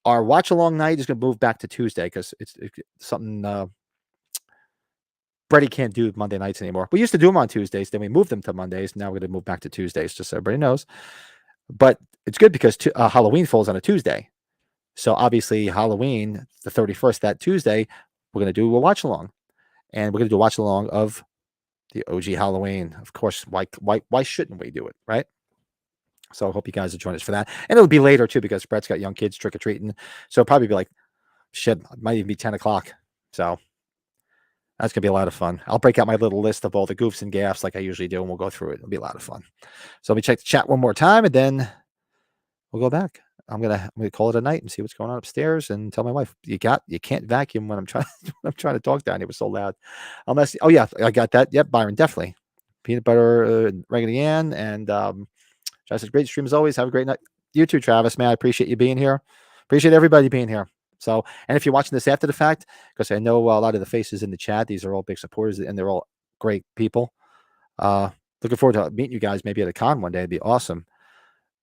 Our watch along night is going to move back to Tuesday because it's something Brady can't do Monday nights anymore. We used to do them on Tuesdays, then we moved them to Mondays. Now we're going to move back to Tuesdays, just so everybody knows. But it's good because Halloween falls on a Tuesday. So obviously Halloween, the 31st, that Tuesday, we're going to do a watch along. And we're going to do a watch along of the OG Halloween. Of course, why shouldn't we do it, right? So I hope you guys will join us for that. And it'll be later too because Brett's got young kids trick-or-treating. So it'll probably be like, shit, it might even be 10 o'clock. So that's going to be a lot of fun. I'll break out my little list of all the goofs and gaffs like I usually do, and we'll go through it. It'll be a lot of fun. So let me check the chat one more time, and then we'll go back. I'm gonna call it a night and see what's going on upstairs, and tell my wife you can't vacuum when I'm trying to talk down. It was so loud. Oh yeah, I got that. Yep, Byron, definitely. Peanut butter, Raggedy Ann, and Travis says, great stream as always. Have a great night. You too, Travis. Man, I appreciate you being here. Appreciate everybody being here. So, and if you're watching this after the fact, because I know a lot of the faces in the chat, these are all big supporters, and they're all great people. Looking forward to meeting you guys maybe at a con one day. It'd be awesome.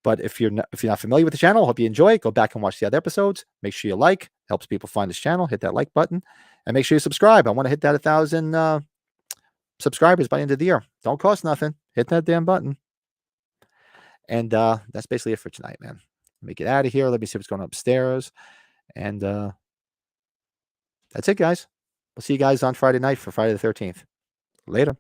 But if you're not familiar with the channel, hope you enjoy it. Go back and watch the other episodes. Make sure you like. Helps people find this channel. Hit that like button. And make sure you subscribe. I want to hit that 1,000 subscribers by the end of the year. Don't cost nothing. Hit that damn button. And that's basically it for tonight, man. Let me get out of here. Let me see what's going on upstairs. And that's it, guys. We'll see you guys on Friday night for Friday the 13th. Later.